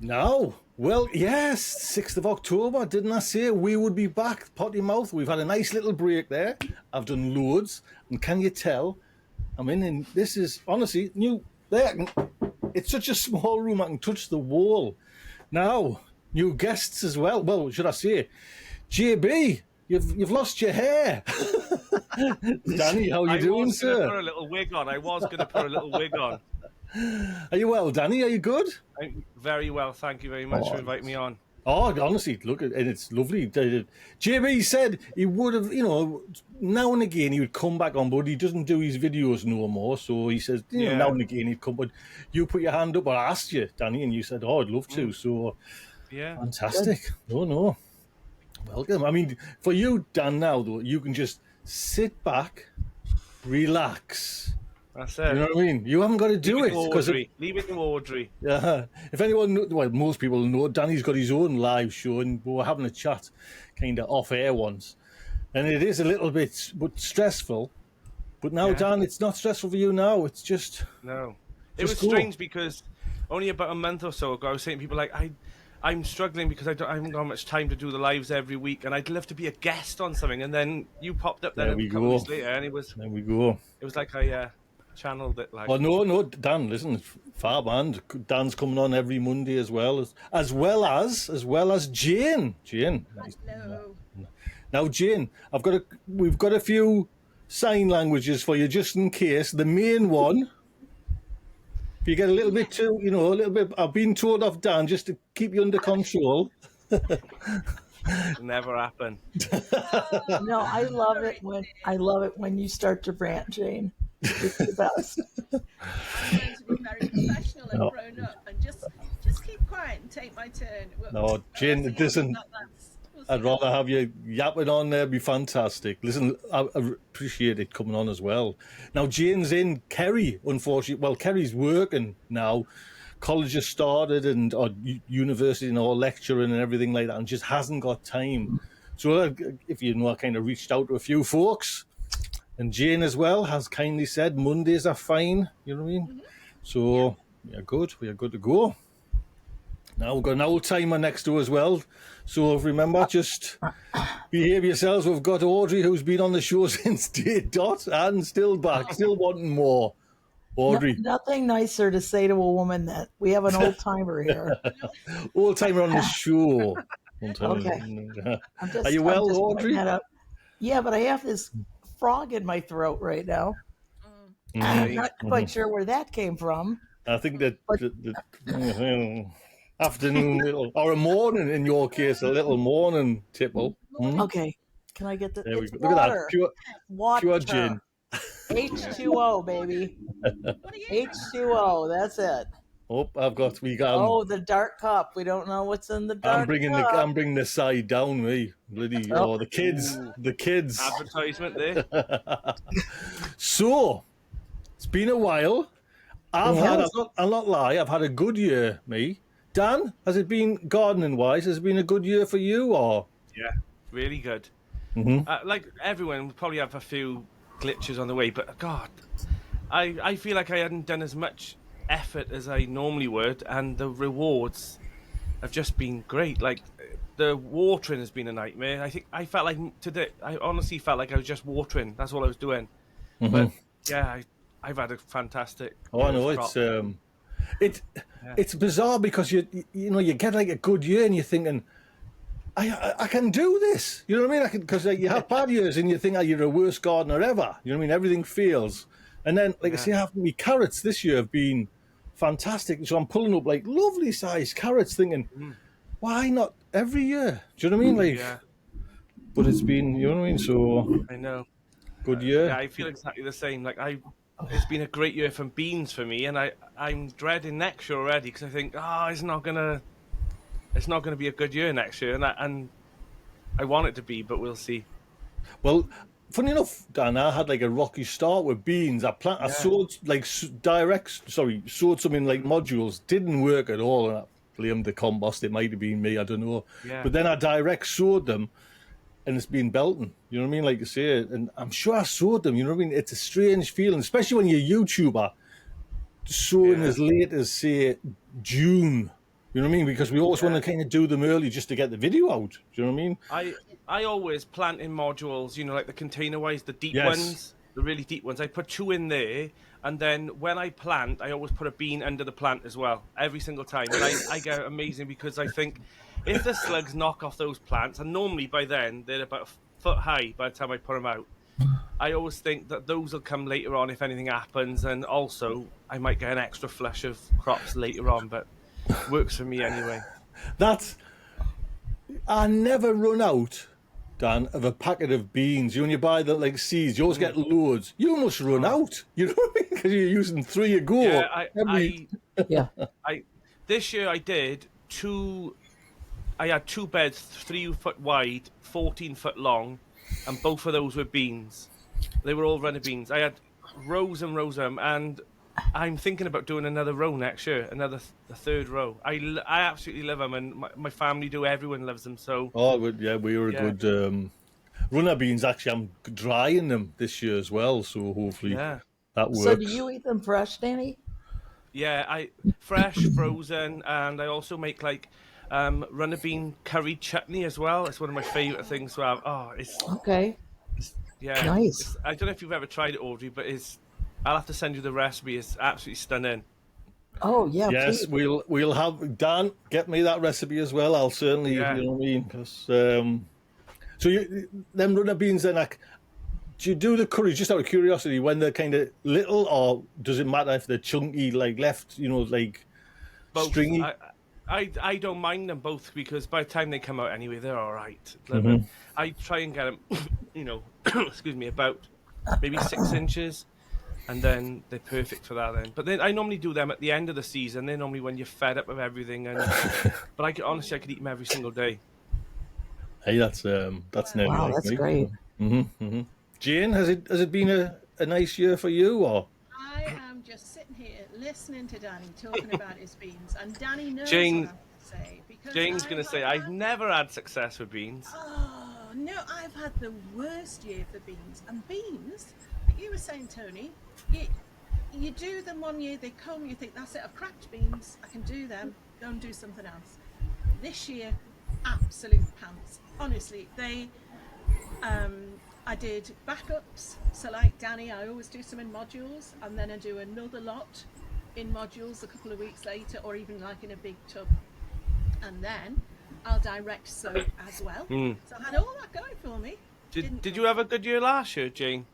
Now, well, yes, 6th of October, didn't I say we would be back, Potty Mouth? We've had a nice little break there. I've done loads, and can you tell? I'm in, and this is honestly new. There, it's such a small room, I can touch the wall. Now, new guests as well. Well, should I say, JB, you've lost your hair. Danny, how you doing, sir? Put a little wig on. I was going to put a little wig on. Are you well, Danny? Are you good? I'm very well. Thank you very much for inviting me on. Oh, honestly, look, and it's lovely. JB said he would have, now and again he would come back on, but he doesn't do his videos no more. So he says, now and again he'd come. But you put your hand up, I asked you, Danny, and you said, "Oh, I'd love to." So, yeah, fantastic. Good. No, welcome. I mean, for you, Dan, now though, you can just sit back, relax. That's it. You know what I mean? You haven't got to do it because leave it to Audrey. Yeah. If anyone, well, most people know, Danny's got his own live show, and we were having a chat, kind of off air once, and it is a little bit stressful. But now, Dan, it's not stressful for you now. It's just It was strange because only about a month or so ago, I was saying to people like I'm struggling because I haven't got much time to do the lives every week, and I'd love to be a guest on something. And then you popped up there a couple weeks later, and it was there we go. It was like I channeled it. Like, oh no, Dan, listen, far band. Dan's coming on every Monday as well as Jane. Jane. Hello. Now, Jane, we've got a few sign languages for you just in case. The main one. If you get a little bit too, a little bit. I've been told off Dan just to keep you under control. Never happen. No, I love it when you start to rant, Jane. It's the best. I'm going to be very professional and grown up and just keep quiet and take my turn. No, Jane, it doesn't. I'd rather have you yapping on there. Be fantastic. Listen, I appreciate it coming on as well. Now, Jane's in Kerry, unfortunately. Well, Kerry's working now. College has started or university and all lecturing and everything like that, and just hasn't got time. So, if you know, I kind of reached out to a few folks, and Jane as well has kindly said Mondays are fine. You know what I mean? Mm-hmm. So we are good. We are good to go. Now we've got an old timer next to as well. So remember, just behave yourselves. We've got Audrey, who's been on the show since day dot and still back, still wanting more. Audrey. Nothing nicer to say to a woman that we have an old timer here. Old timer on the show. Okay. Are you well, Audrey? Yeah, but I have this frog in my throat right now. I'm not quite sure where that came from. I think that afternoon or a morning in your case, a little morning tipple. Okay, can I get the? There we go. Water. Look at that, pure gin. H2O, baby. H2O. That's it. Oh, we got. The dark cup. We don't know what's in the dark cup. I'm bringing the side down, me. Bloody, the kids. The kids. Advertisement there. So, it's been a while. I'll not lie, I've had a good year, me. Dan, has it been, gardening-wise, has it been a good year for you, or? Yeah, really good. Mm-hmm. Like everyone, we probably have a few glitches on the way, but God, I feel like I hadn't done as much effort as I normally would, and the rewards have just been great. Like, the watering has been a nightmare. I felt like today, I honestly felt like I was just watering. That's all I was doing. Mm-hmm. But, yeah, I've had a fantastic. Oh, I know it's bizarre because you get like a good year and you're thinking, I can do this. You know what I mean? Because you have bad years and you think you're the worst gardener ever. You know what I mean? Everything fails, and then I say, my carrots this year have been fantastic. So I'm pulling up like lovely sized carrots, thinking, why not every year? Do you know what I mean? But it's been, you know what I mean? So I know, good year. Yeah, I feel exactly the same. Like it's been a great year for beans for me, and I'm dreading next year already because I think, it's not gonna be a good year next year, and I want it to be, but we'll see. Well, funny enough, Dan, I had like a rocky start with beans. I sowed sowed some in like modules, didn't work at all, and I blamed the compost. It might have been me, I don't know. Yeah. But then I direct sowed them. And it's been belting, you know what I mean? Like you say, and I'm sure I sowed them, you know what I mean? It's a strange feeling, especially when you're a YouTuber, sowing as late as, say, June. You know what I mean? Because we always want to kind of do them early just to get the video out. Do you know what I mean? I always plant in modules, like the container wise, the deep Yes. ones, the really deep ones. I put 2 in there, and then when I plant, I always put a bean under the plant as well, every single time. And I get amazing because I think if the slugs knock off those plants, and normally by then they're about a foot high by the time I put them out, I always think that those will come later on if anything happens, and also I might get an extra flush of crops later on, but works for me anyway. I never run out, Dan, of a packet of beans. When you buy the seeds, you always get loads. You must run out. You know what I mean? Because you're using 3 a go. Yeah, this year I did 2. I had 2 beds, 3 foot wide, 14 foot long, and both of those were beans. They were all runner beans. I had rows and rows of them, and I'm thinking about doing another row next year, the 3rd row. I absolutely love them, and my family do. Everyone loves them. So we were a good runner beans. Actually, I'm drying them this year as well, so hopefully that works. So do you eat them fresh, Danny? Yeah, I fresh, frozen, and I also make runner bean curry chutney as well. It's one of my favorite things to have. Oh, it's okay. Nice. I don't know if you've ever tried it, Audrey, but I'll have to send you the recipe. It's absolutely stunning. Oh yeah. Yes, please. we'll have Dan get me that recipe as well. I'll certainly, you know what I mean. Because so them runner beans then, do you do the curry just out of curiosity when they're kind of little, or does it matter if they're chunky, left, both. Stringy? I don't mind them both because by the time they come out anyway, they're all right. I try and get them, excuse me, about maybe 6 inches, and then they're perfect for that then. But then I normally do them at the end of the season. They're normally when you're fed up with everything. But honestly, I could eat them every single day. Hey, that's nearly wow, that's me. great. Jane, has it been a nice year for you, or? I am just sitting here listening to Danny talking about his beans, and Danny knows Jane, what I have to say. Because Jane's going to say, I've never had success with beans. Oh, no, I've had the worst year for beans. And beans, like you were saying, Tony, you do them one year, they come, you think, that's it, I've cracked beans, I can do them, go and do something else. This year, absolute pants. Honestly, I did backups, so like Danny, I always do some in modules, and then I do another lot in modules a couple of weeks later, or even in a big tub, and then I'll direct soak as well. So I had all that going for me. Did you have a good year last year, Jane?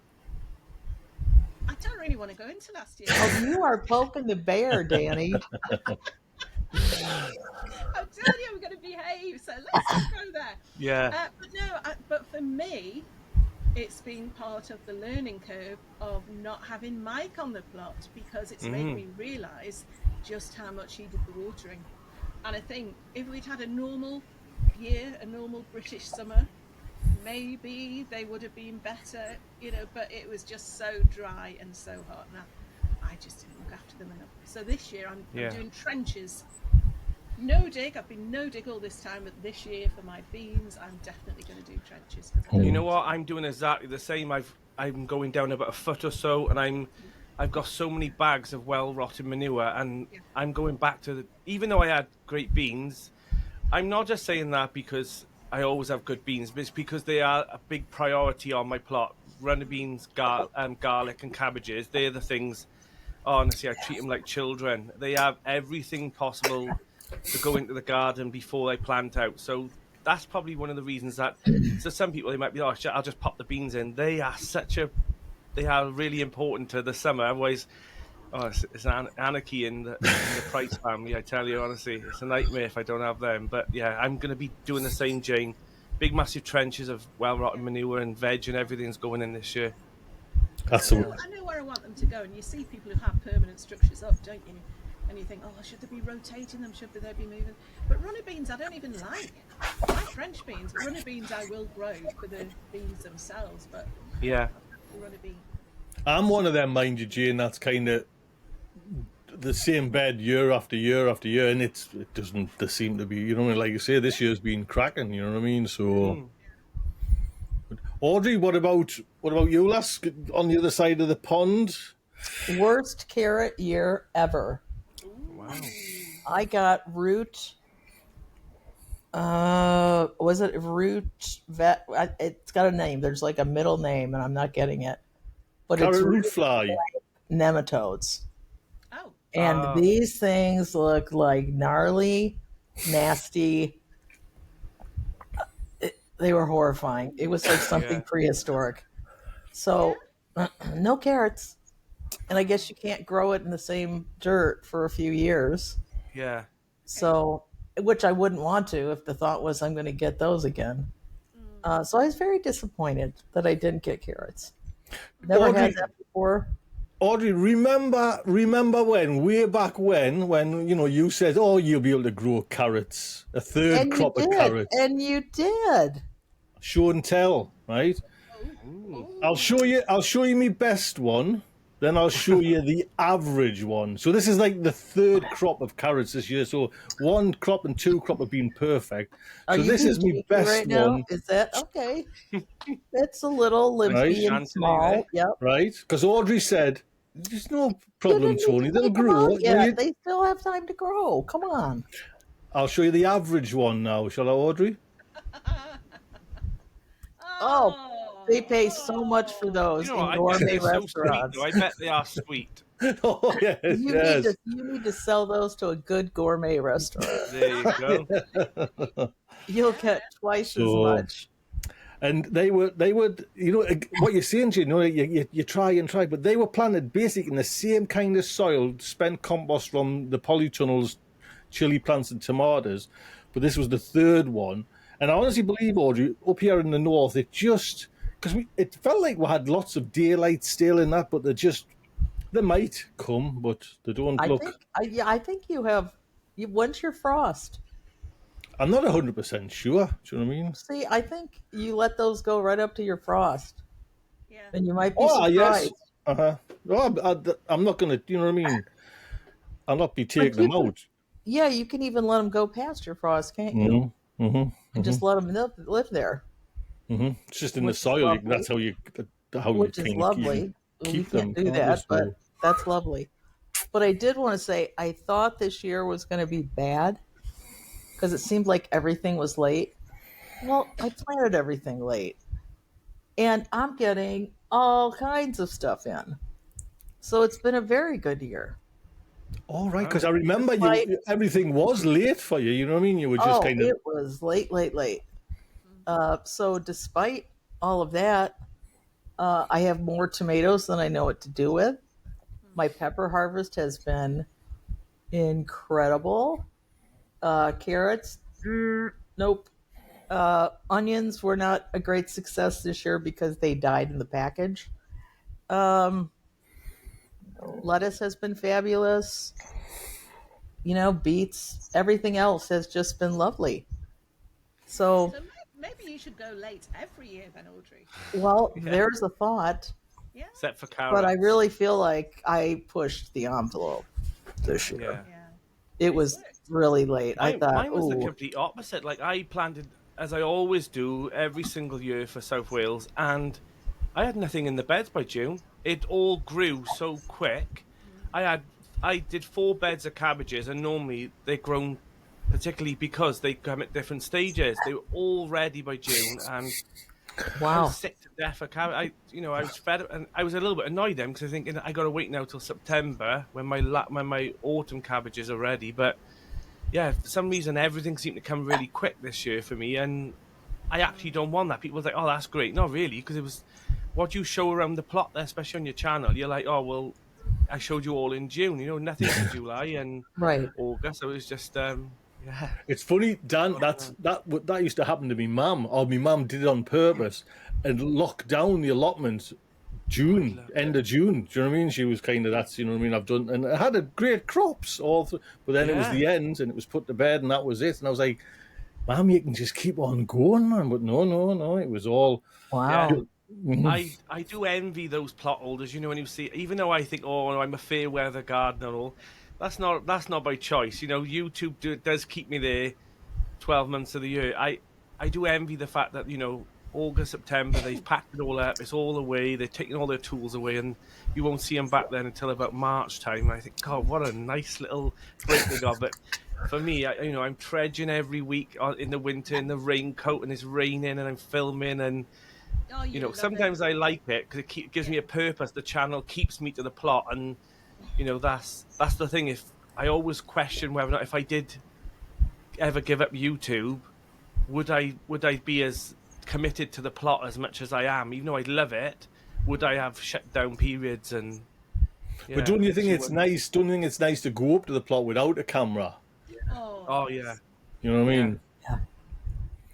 I don't really want to go into last year. Oh, you are poking the bear, Danny. I'm telling you, I'm going to behave, so let's not go there. Yeah. But for me, it's been part of the learning curve of not having Mike on the plot, because it's made me realise just how much he did the watering. And I think if we'd had a normal year, a normal British summer, maybe they would have been better, but it was just so dry and so hot, and I just didn't look after them enough. So this year I'm doing trenches. No dig. I've been no dig all this time, but this year for my beans, I'm definitely going to do trenches. You know what? I'm doing exactly the same. I'm going down about a foot or so, and I've got so many bags of well-rotted manure, and I'm going back to even though I had great beans, I'm not just saying that because I always have good beans, but it's because they are a big priority on my plot. Runner beans, garlic, and cabbages. They're the things. Honestly, I treat them like children. They have everything possible to go into the garden before they plant out. So that's probably one of the reasons that so some people, they might be, I'll just pop the beans in. They are really important to the summer. Otherwise, it's anarchy in the Price family, I tell you, honestly. It's a nightmare if I don't have them. But yeah, I'm going to be doing the same, Jane. Big, massive trenches of well-rotten manure and veg and everything's going in this year. I know where I want them to go, and you see people who have permanent structures up, don't you? And you think, should they be rotating them? Should they be moving? But runner beans, I don't even like. I like French beans. Runner beans, I will grow for the beans themselves. But runner bean. I'm one of them, mind you, Jane. That's kind of the same bed year after year after year, and it doesn't seem to be. Like you say, this year's been cracking. You know what I mean? So. Audrey, what about you, lass? On the other side of the pond? Worst carrot year ever. Wow. I got root Was it root vet? It's got a name. There's like a middle name, and I'm not getting it. But it's Carrot root root fly. nematodes. Oh, And these things look like gnarly, nasty. They were horrifying. It was like something Yeah. prehistoric. So, no carrots. And I guess you can't grow it in the same dirt for a few years. Yeah. So, which I wouldn't want to if the thought was I'm going to get those again. So I was very disappointed that I didn't get carrots. Never Audrey, had that before. Audrey, remember way back when you said, "Oh, you'll be able to grow carrots, a third And you crop of did. carrots." And you did. Show and tell, right? I'll show you my best one. Then I'll show you the average one. So this is like the third crop of carrots this year. So one crop and two crop have been perfect. Are So you this is being my cheeky best right now? one, Is that okay? It's a little limpy Right. and Chantilly, small. eh? Yep. right? Because Audrey said, "There's no You problem, didn't Tony. need to They'll take them grow." out yet. They still have time to grow. Come on. I'll show you the average one now. Shall I, Audrey? Oh, they pay so much for those You know what? in I bet gourmet they're so sweet, restaurants. though. I bet they are sweet. Oh yes, yes. You need to sell those to a good gourmet restaurant. There you go. You'll get twice as So- much. And they were, what you're saying, Jane, you try and try, but they were planted basically in the same kind of soil, spent compost from the polytunnels, chili plants and tomatoes, but this was the third one. And I honestly believe, Audrey, up here in the north, because it felt like we had lots of daylight still in that, but they might come, but they don't look. I think you have. When's your frost? I'm not 100% sure. Do you know what I mean? See, I think you let those go right up to your frost, yeah. and you might be Oh, surprised. yes. No, I'm not going to, you know what I mean? I'll not be taking you them out. Yeah, you can even let them go past your frost, can't you? And just let them live there, It's just in the Which is soil. lovely. That's how you which is kind of lovely. keep We them. can't do that, but that's lovely. But I did want to say, I thought this year was going to be bad because it seemed like everything was late. Well, I planted everything late, and I'm getting all kinds of stuff in. So it's been a very good year. All right, because I remember Right. everything was late for you. You know what I mean? You were just kind of. It was late. So despite all of that, I have more tomatoes than I know what to do with. My pepper harvest has been incredible. Carrots, nope. Onions were not a great success this year because they died in the package. Lettuce has been fabulous. Beets, everything else has just been lovely. So, So maybe you should go late every year then, Audrey. well, there's a thought, Yeah. Except for carrots. but I really feel like I pushed the envelope this year. Yeah. Yeah. It was really late. I thought, Mine was the ooh, complete opposite. Like, I planted, as I always do, every single year for South Wales, and I had nothing in the beds by June. It all grew so quick. I did 4 beds of cabbages, and normally they're grown, particularly because they come at different stages. They were all ready by June, and I wow. was sick to death of cabbage. I was fed up, and I was a little bit annoyed then because I think I got to wait now till September when my autumn cabbages are ready. But yeah, for some reason everything seemed to come really quick this year for me, and I actually don't want that. People are like, "Oh, that's great." Not really, because it was what you show around the plot there, especially on your channel. You're like, "Oh, well, I showed you all in June. Nothing in July and Right. August." So it was just yeah. It's funny, Dan. That used to happen to me mum, or my mum did it on purpose and locked down the allotments end of June. Do you know what I mean? She was kind of that's I've done and I had a great crops all through, but then it was Yeah. the end and it was put to bed and that was it. And I was like, "Mum, you can just keep on going, man." But no, it was all. Wow. Yeah. I do envy those plot holders, when you see, even though I think, oh, I'm a fair weather gardener and all, that's not by choice. YouTube does keep me there 12 months of the year. I do envy the fact that, August, September, they've packed it all up. It's all away. They're taking all their tools away, and you won't see them back then until about March time. And I think, God, what a nice little break they got. But for me, I'm trudging every week in the winter in the raincoat, and it's raining, and I'm filming, and Oh, you love sometimes it. I like it because it gives me a purpose. The channel keeps me to the plot, and that's the thing. If I always question whether or not if I did ever give up YouTube, would I be as committed to the plot as much as I am? Even though I love it, would I have shut down periods? And But don't you think it's nice? Don't you think it's nice to go up to the plot without a camera? Oh yeah. You know what I mean?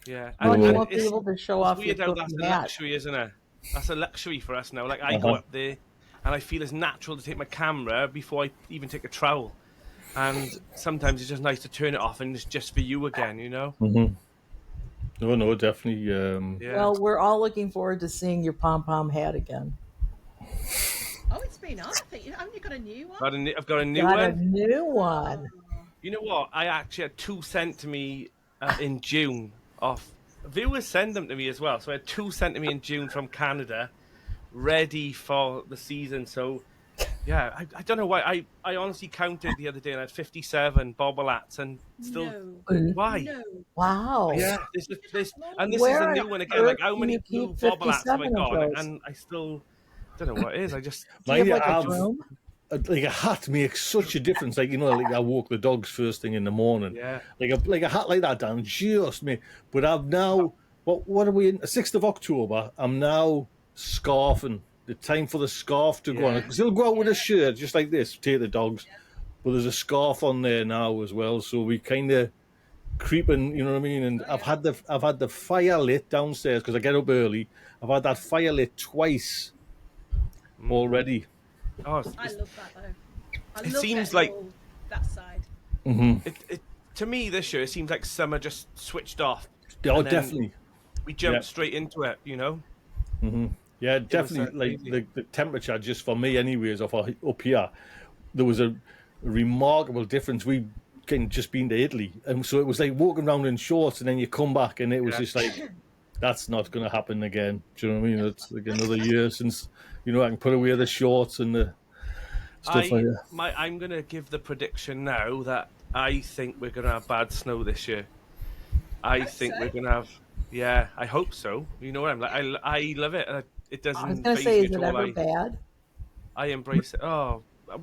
Yeah. Well, And you and won't be able to show off your weird how that's cooking a hat. luxury, isn't it? That's a luxury for us now. Like I go up there, and I feel it's natural to take my camera before I even take a trowel. And sometimes it's just nice to turn it off and it's just for you again, Mm-hmm. No, definitely. Yeah. Well, we're all looking forward to seeing your pom-pom hat again. Oh, it's been on. I think haven't you got a new one? I've got a new Got one. a new one. You know what? I actually had 2 sent to me in June. Viewers send them to me as well. So I had 2 sent to me in June from Canada, ready for the season. So yeah, I don't know why. I honestly counted the other day and I had 57 bobble hats and still. No. Why? No. Wow. Yeah, and this is Where a new on one again. Like earth how do many you blue keep bobble hats have I 57 of got? those? And I still don't know what it is. I just Do you have like a I've- broom? like a hat makes such a difference. Like like I walk the dogs first thing in the morning. Yeah. Like a hat like that, Dan, just me. But I've now what are we in? 6th of October. I'm now scarfing. The time for the scarf to go on. Because they'll go out with a shirt just like this, take the dogs. But there's a scarf on there now as well. So we kind of creeping, you know what I mean? And I've had the fire lit downstairs because I get up early. I've had that fire lit twice already. Oh, I love that though. I It love seems getting like- all that side. it to me this year it seems like summer just switched off. Oh, And then definitely. We jumped Yeah. straight into it, Yeah, definitely. Like crazy. the temperature, just for me, anyways, up here, there was a remarkable difference. We can just been to Italy, and so it was like walking around in shorts, and then you come back, and it was just like, that's not going to happen again. Do you know what I mean? It's like another year since I can put away the shorts and the stuff like that. I'm gonna give the prediction now that I think we're gonna have bad snow this year. I think so? we're gonna have. Yeah, I hope so. You know what I'm like. I love it. It doesn't. I was going to faze say, me is at it all. ever bad? I embrace it. Oh,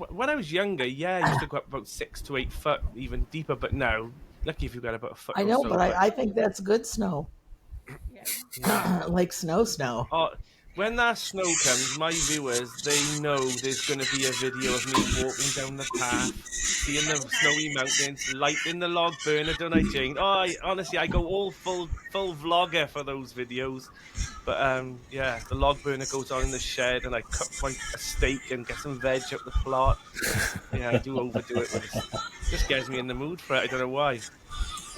when I was younger, yeah, I used to go up about 6 to 8 foot, even deeper. But now, lucky if you got about a foot. I or know, so, but I think that's good snow. Yeah. Like snow. Oh, when that snow comes, my viewers, they know there's going to be a video of me walking down the path, seeing the snowy mountains, lighting the log burner, don't I, Jane? Oh, honestly, I go all full vlogger for those videos. But yeah, the log burner goes on in the shed, and I cook a steak and get some veg up the plot. Yeah, I do overdo it, but it just gets me in the mood for it. I don't know why. I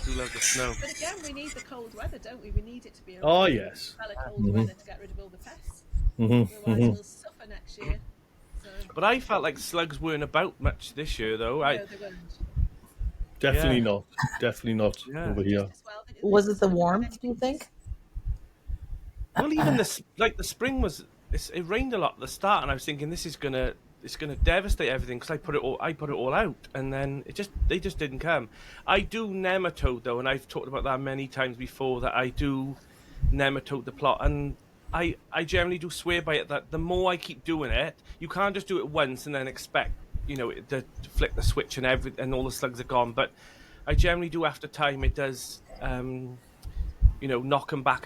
do love the snow. But again, we need the cold weather, don't we? We need it to be a Oh, really yes. cold weather to get rid of all the pests. Mm-hmm. Otherwise, we'll suffer next year. So, But I felt like slugs weren't about much this year, though. no, they won't. Definitely Yeah. not. Definitely not Yeah. over here. As well, Was it the warmth, do you think? Well, even the spring was. It rained a lot at the start, and I was thinking it's gonna devastate everything because I put it all out, and then they just didn't come. I do nematode though, and I've talked about that many times before. That I do nematode the plot, and I generally do swear by it that the more I keep doing it, you can't just do it once and then expect to flick the switch and all the slugs are gone. But I generally do after time. It does. Knock them back,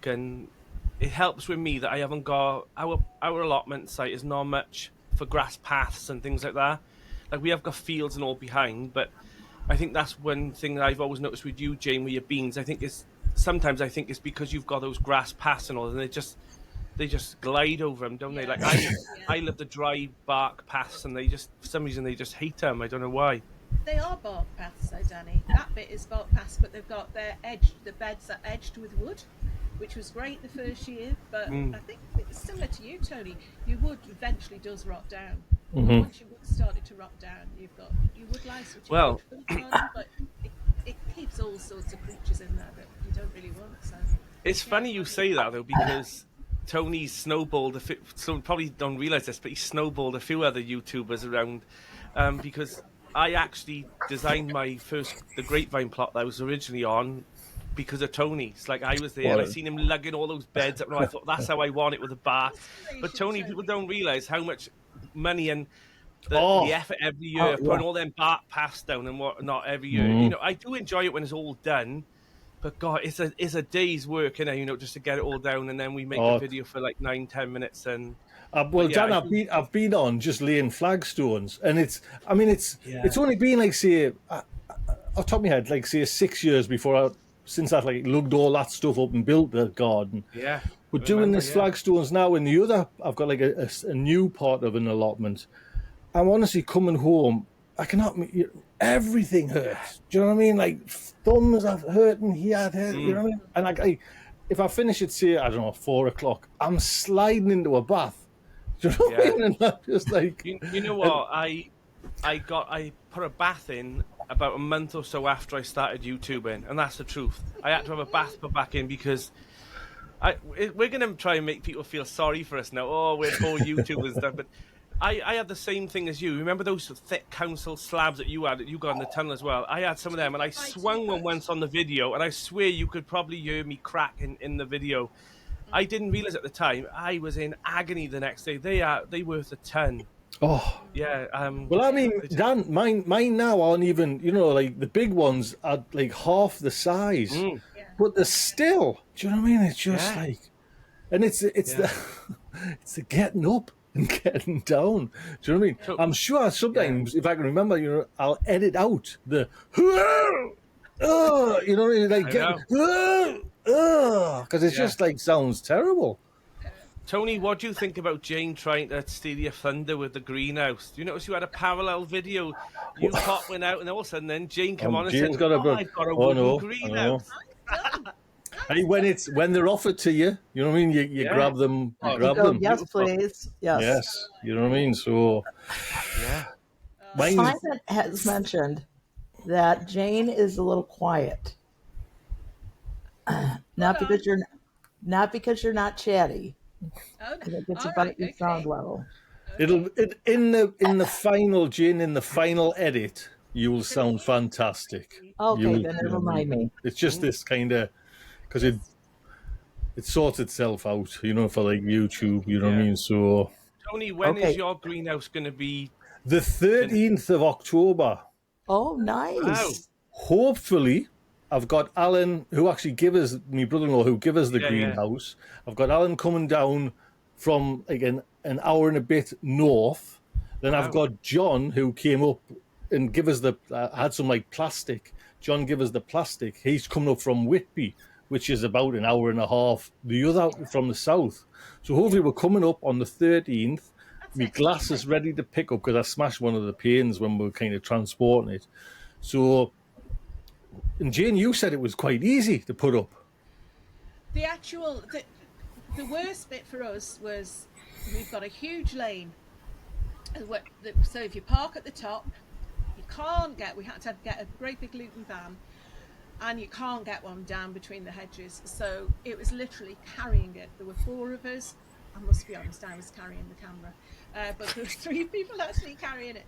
and it helps with me that I haven't got our allotment site is not much for grass paths and things like that. Like we have got fields and all behind, but I think that's one thing that I've always noticed with you, Jane, with your beans. Sometimes I think it's because you've got those grass paths and all, and they just glide over them, don't they? Like I love the dry bark paths, and for some reason they just hate them. I don't know why. They are bark paths, though, Danny. That bit is bark paths, but they've got the beds are edged with wood, which was great the first year. But I think it's similar to you, Tony. Your wood eventually does rot down. Once your wood started to rot down, you've got your wood lice, which Well, is good fun, but it keeps all sorts of creatures in there that you don't really want. So It's funny you say that though, because Tony snowballed so probably don't realize this, but he snowballed a few other YouTubers around, because I actually designed the Grapevine plot that I was originally on because of Tony. It's like I was there and I seen him lugging all those beds up, and I thought that's how I want it with a bar. But Tony, people don't realize how much money and the effort every year, putting all them bark paths down and whatnot every year. You know, I do enjoy it when it's all done. But God, it's a day's work, you know, just to get it all down, and then we make a video for like 9-10 minutes. And well, Dan, I've been on just laying flagstones, and it's only been like, say, off the top of my head, like, say 6 years since I like lugged all that stuff up and built the garden. Yeah. But doing this flagstones now, and the other, I've got like a new part of an allotment. I'm honestly coming home, I cannot. Everything hurts. Do you know what I mean? Like thumbs are hurting here, you know what I mean? And like, if I finish it, say, I don't know, 4 o'clock, I'm sliding into a bath. Do you know what I mean? And I'm just like, you know what? I put a bath in about a month or so after I started YouTubing, and that's the truth. I had to have a bath put back in because we're going to try and make people feel sorry for us now. Oh, we're poor YouTubers and stuff, but I had the same thing as you. Remember those thick council slabs that you got in the tunnel as well? I had some of them, and I swung one once on the video, and I swear you could probably hear me crack in the video. I didn't realize at the time. I was in agony the next day. They worth a ton. Oh yeah. Well, I mean, Dan, mine now aren't even. You know, like the big ones are like half the size, but they're still. Do you know what I mean? It's just like, and it's the getting up and getting down. Do you know what I mean? So, I'm sure sometimes, if I can remember, you know, I'll edit out the, you know, like because it's just like sounds terrible. Tony, what do you think about Jane trying to steal your thunder with the greenhouse? Do you notice you had a parallel video? You popping out, and all of a sudden, then Jane came on and said, "I've got a wooden greenhouse." Hey, when they're offered to you, you know what I mean. You grab them. You grab them. Yes, please. Yes. You know what I mean. So, Simon has mentioned that Jane is a little quiet, not because you're not chatty. Oh, it's about your sound level. It'll in the final, Jane, in the final edit, you will sound fantastic. Okay, then remind me. It's just this kind of, because it sorts itself out, you know, for like YouTube, you know what I mean? So, Tony, when is your greenhouse going to be? The 13th of October. Oh, nice. Wow. Hopefully, I've got Alan, who actually gave us, my brother-in-law, who gave us the greenhouse. I've got Alan coming down from, again, an hour and a bit north. Then I've got John, who came up and give us had some like plastic. John gave us the plastic. He's coming up from Whitby, which is about an hour and a half the other from the south. So hopefully we're coming up on the 13th. My glass is ready to pick up because I smashed one of the panes when we were kind of transporting it. So, and Jane, you said it was quite easy to put up. The worst bit for us was we've got a huge lane. So if you park at the top, we had to get a great big Luton van, and you can't get one down between the hedges. So it was literally carrying it. There were 4 of us. I must be honest, I was carrying the camera. But there were 3 people actually carrying it.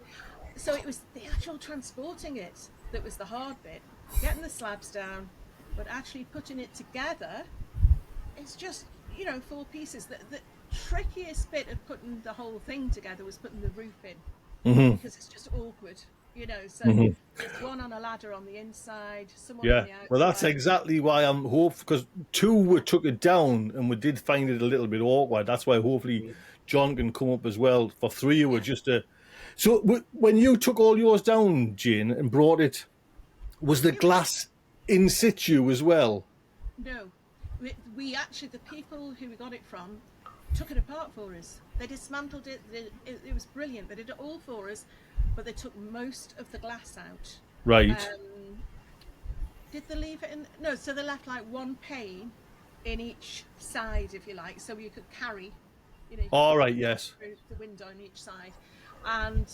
So it was the actual transporting it that was the hard bit. Getting the slabs down, but actually putting it together, it's just, 4 pieces. The trickiest bit of putting the whole thing together was putting the roof in, because it's just awkward. So there's one on a ladder on the inside, someone on the outside. Well, that's exactly why I'm hopeful, because 2 we took it down and we did find it a little bit awkward. That's why hopefully John can come up as well for 3 were just to. So when you took all yours down, Jane, and brought it, was the glass in situ as well? No, we actually, the people who we got it from took it apart for us. They dismantled it. It was brilliant. They did it all for us. But they took most of the glass out. Right. Did they leave it in? No, so they left like 1 pane in each side, if you like, so you could carry, All right, yes. through the window on each side. And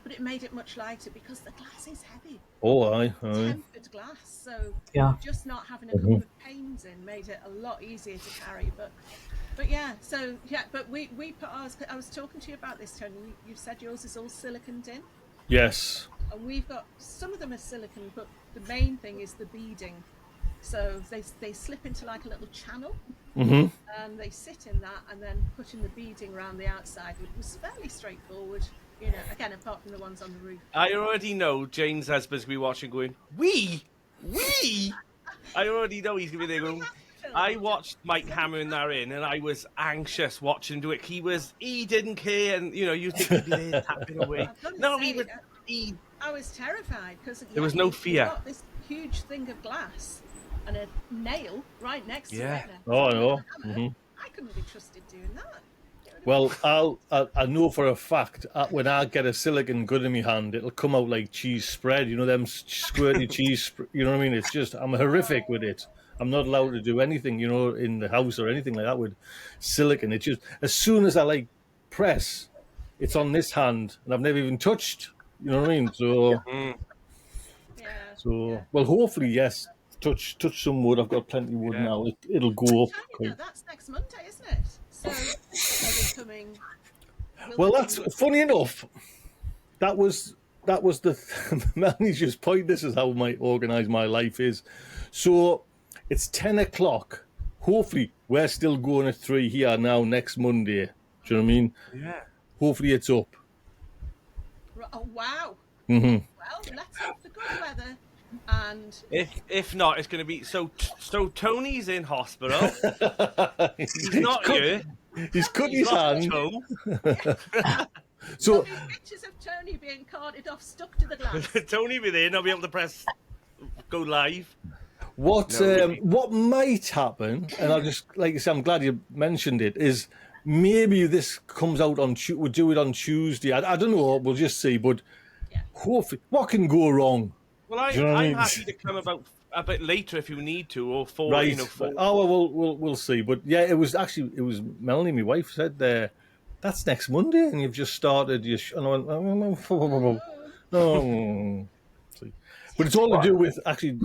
but it made it much lighter because the glass is heavy. Oh, aye. Tempered glass, so Yeah. just not having a couple of panes in made it a lot easier to carry. But yeah, so yeah, but we put ours. I was talking to you about this, Tony. You said yours is all siliconed in, Yes. and we've got some of them are silicone, but the main thing is the beading. So they slip into like a little channel, and they sit in that, and then putting the beading around the outside was fairly straightforward. You know, again, apart from the ones on the roof. I already know Jane's husband's gonna be watching, going, "We." I already know he's gonna be there going. I watched Mike hammering that in, and I was anxious watching him do it. He didn't care, and you think he'd be there tapping away. No, I was terrified because there was no fear. Got this huge thing of glass and a nail right next to it. Oh, I know. I couldn't be trusted doing that. Well, I know for a fact when I get a silicon gun in my hand, it'll come out like cheese spread. You know them squirty cheese. You know what I mean? It's just I'm horrific with it. I'm not allowed to do anything, in the house or anything like that with silicon. It's just as soon as I press, it's on this hand, and I've never even touched. You know what I mean? So well, hopefully yes. Touch some wood. I've got plenty of wood now. It'll go up. That's next Monday, isn't it? So are they coming? Well, that's funny enough. That was the Melanie's just point. This is how organized my life is. So it's 10 o'clock. Hopefully, we're still going at 3 here now next Monday. Do you know what I mean? Yeah. Hopefully, it's up. Oh wow. Well, let's hope the good weather. And if not, it's going to be so. Tony's in hospital. He's not here. He's cut his hand. So pictures of Tony being carted off, stuck to the glass. Tony be there, not be able to go live. What might happen, and I'll just like I say, I'm glad you mentioned it, is maybe this comes out on we'll do it on Tuesday. I don't know. We'll just see. But hopefully, what can go wrong? Well, I'm happy to come about a bit later if you need to, or for right. Oh well, we'll see. But yeah, it was Melanie, my wife, said that's next Monday, and you've just started. And I went, no. But it's all to do with actually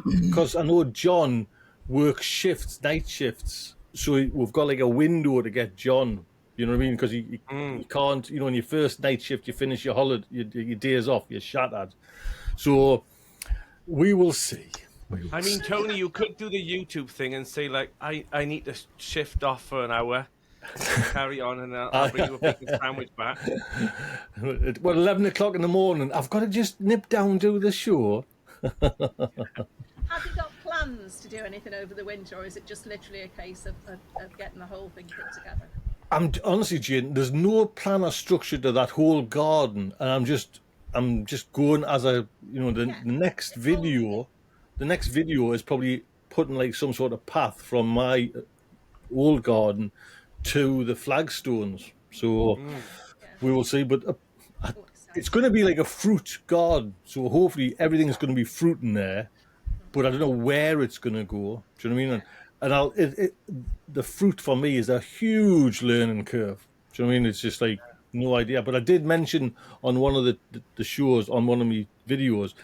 because I know John works night shifts, so we've got like a window to get John. You know what I mean? Because he can't. On your first night shift, you finish your holiday, your days off, you're shattered. So we will see. I mean, Tony, you could do the YouTube thing and say, like, I need to shift off for an hour, carry on, and I'll bring you a bacon sandwich back. Well, 11 o'clock in the morning, I've got to just nip down and do the show. Have you got plans to do anything over the winter, or is it just literally a case of getting the whole thing put together? Honestly, Jane, there's no plan or structure to that whole garden, and I'm just going as the next video. The next video is probably putting like some sort of path from my old garden to the flagstones. So we will see. But it's going to be like a fruit garden. So hopefully everything's going to be fruit in there. But I don't know where it's going to go. Do you know what I mean? And the fruit for me is a huge learning curve. Do you know what I mean? It's just like no idea. But I did mention on one of the shows, on one of my videos,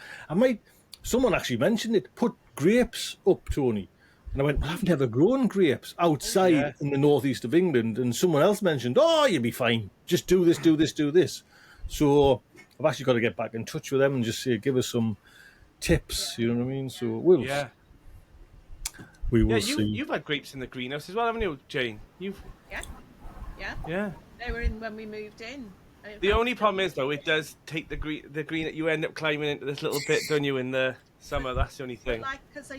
someone actually mentioned it, put grapes up, Tony. And I went, I've never grown grapes outside in the northeast of England. And someone else mentioned, you'll be fine. Just do this, do this, do this. So I've actually got to get back in touch with them and just say, give us some tips, you know what I mean? So we will see. You've had grapes in the greenhouse as well, haven't you, Jane? Yeah. They were in when we moved in. The only problem is, though, it does take the green. You end up climbing into this little bit, don't you, in the summer? That's the only thing. Because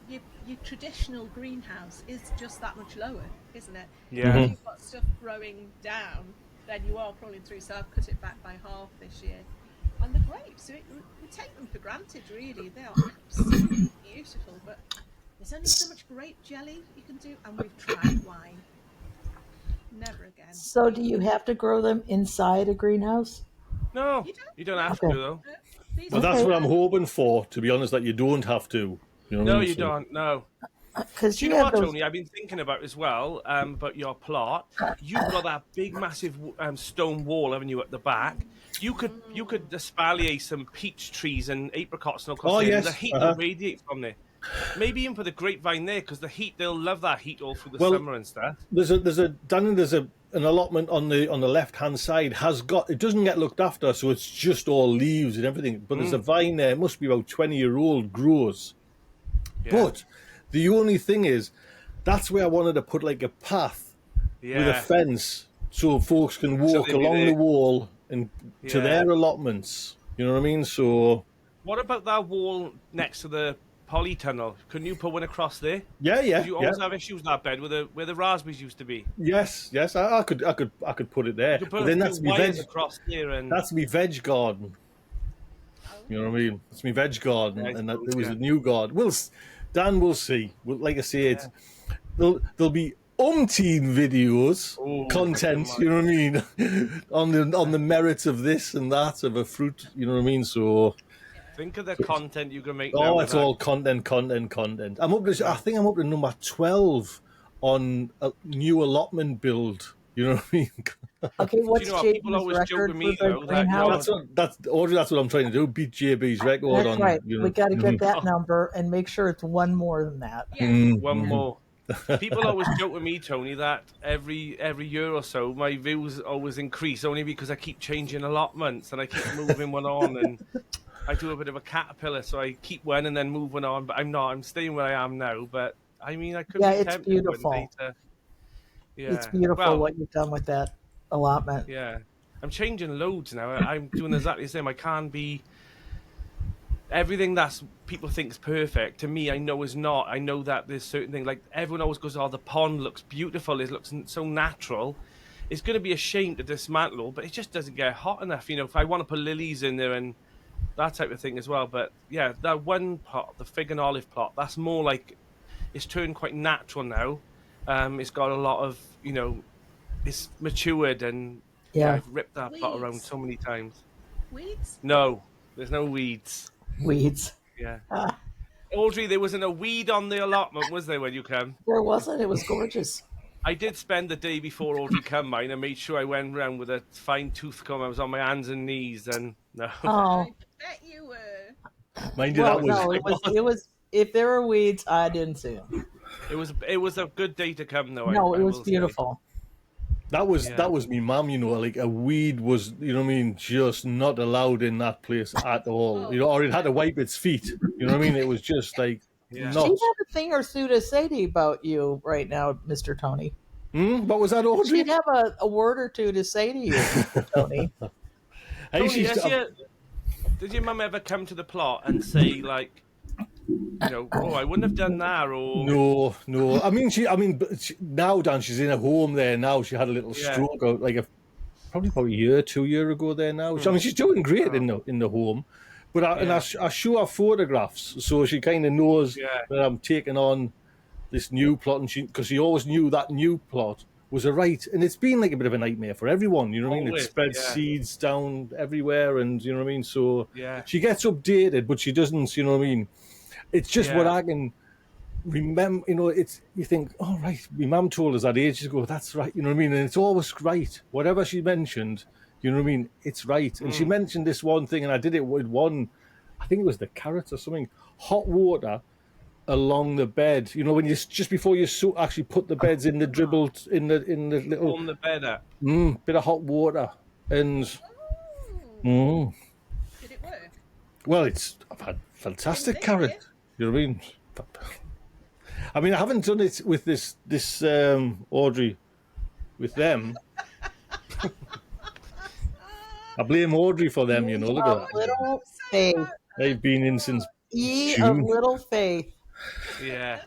your traditional greenhouse is just that much lower, isn't it? Yeah. If you've got stuff growing down, then you are crawling through. So I've cut it back by half this year. And the grapes, we take them for granted, really. They are absolutely beautiful, but there's only so much grape jelly you can do, and we've tried wine. Never again. So do you have to grow them inside a greenhouse? No, you don't have to, though. Well, that's what I'm hoping for, to be honest, that you don't have to. You know no, you don't, no. Because Do you you know have what, those. Tony? I've been thinking about as well, about your plot. You've got that big, massive stone wall, haven't you, at the back? You could espalier some peach trees and apricots and all Oh there, and the yes. heat will radiate from there. Maybe even for the grapevine there, because the heat, they'll love that heat all through the Well, summer and stuff. there's an allotment on the left hand side it doesn't get looked after, so it's just all leaves and everything. But there's a vine there, it must be about 20-year-old, grows. Yeah, But the only thing is, that's where I wanted to put like a path with a yeah. fence so folks can So walk they'd be along there. the wall and to Yeah. their allotments. You know what I mean? So What about that wall next to the polytunnel? Couldn't you put one across there? yeah, Because you yeah. always have issues with that bed where the raspberries used to be. Yes, yes. I could put it there. You could But put then a that's few me wires veg. across there, and That's me veg garden. You know what I mean? It's my veg garden, Yeah, I and that, suppose, there was yeah. a new garden. Dan, we'll see. Like I say, there'll be umpteen videos, Oh, content. I can You know what I mean? on the merits of this and that of a fruit. You know what I mean? So think of the content you can make now. oh, With it's that. all content. I'm up to. I think I'm up to number 12 on a new allotment build. You know what I mean? Okay, what's know what? People JB's always joke record with me, for the though, that greenhouse? That's what I'm trying to do. Beat JB's record That's on. right. You know, We got to get that Oh. number and make sure it's one more than that. Yeah. One more. People always joke with me, Tony, that every year or so my views always increase only because I keep changing allotments and I keep moving one on, and I do a bit of a caterpillar, so I keep one and then move one on. But I'm not. I'm staying where I am now. But I mean, I could Yeah, be it's tempted beautiful. one day to. Yeah. It's beautiful Well, what you've done with that allotment. yeah. I'm changing loads now. I'm doing exactly the same. I can't be everything that's people think is perfect. To me, I know is not. I know that there's certain things like everyone always goes, "Oh, the pond looks beautiful. It looks so natural." It's going to be a shame to dismantle, but it just doesn't get hot enough. You know, if I want to put lilies in there and that type of thing as well. But yeah, that one plot, the fig and olive plot, that's more like it's turned quite natural now. It's got a lot of, it's matured, and Yeah. I've ripped that plot around Weeds. so many times. Weeds? No, there's no weeds. Weeds. Yeah. Ah, Audrey, there wasn't a weed on the allotment, was there, when you came? there wasn't. It was gorgeous. I did spend the day before Audrey come mine and made sure I went round with a fine tooth comb. I was on my hands and knees, and no. Oh, I bet you were. mind you, well, that was no, it was. If there were weeds, I didn't see them. It was a good day to come, though. No, I it was will say. beautiful. Yeah. that was me mum, like a weed was, you know what I mean, just not allowed in that place at all. Or it had to wipe its feet. You know what I mean? It was just like Yeah. She not. had a thing or two to say to you about you right now, Mr. Tony. What was that, Audrey? She'd have a word or two to say to you, Mr. Tony. Hey, Tony, she's- did your mum ever come to the plot and say, like, oh, I wouldn't have done that, or No. But now, Dan, she's in a home there now. She had a little Yeah. stroke out, like probably about a year, 2 year ago there now. I mean, she's doing great in the home. But I show her photographs, so she kind of knows that I'm taking on this new plot, and because she always knew that new plot was and it's been like a bit of a nightmare for everyone. You know what I mean? It Always, spreads yeah. seeds down everywhere, and you know what I mean. So Yeah. she gets updated, but she doesn't. You know what I mean? It's just what I can remember. You think, oh right, my mum told us that ages ago. That's right. You know what I mean? And it's always right. Whatever she mentioned, you know what I mean? It's right. And she mentioned this one thing, and I did it with one. I think it was the carrots or something. Hot water along the bed. You know, when you just before you actually put the beds in the dribbled in the little warm the bed up. bit of hot water, and Did it work? well, I've had fantastic Didn't carrot. it? You know what I mean? I mean, I haven't done it with this Audrey, with them. I blame Audrey for them. You know, look at Of that. little faith. They've been in since Ye of June. little faith. Yeah.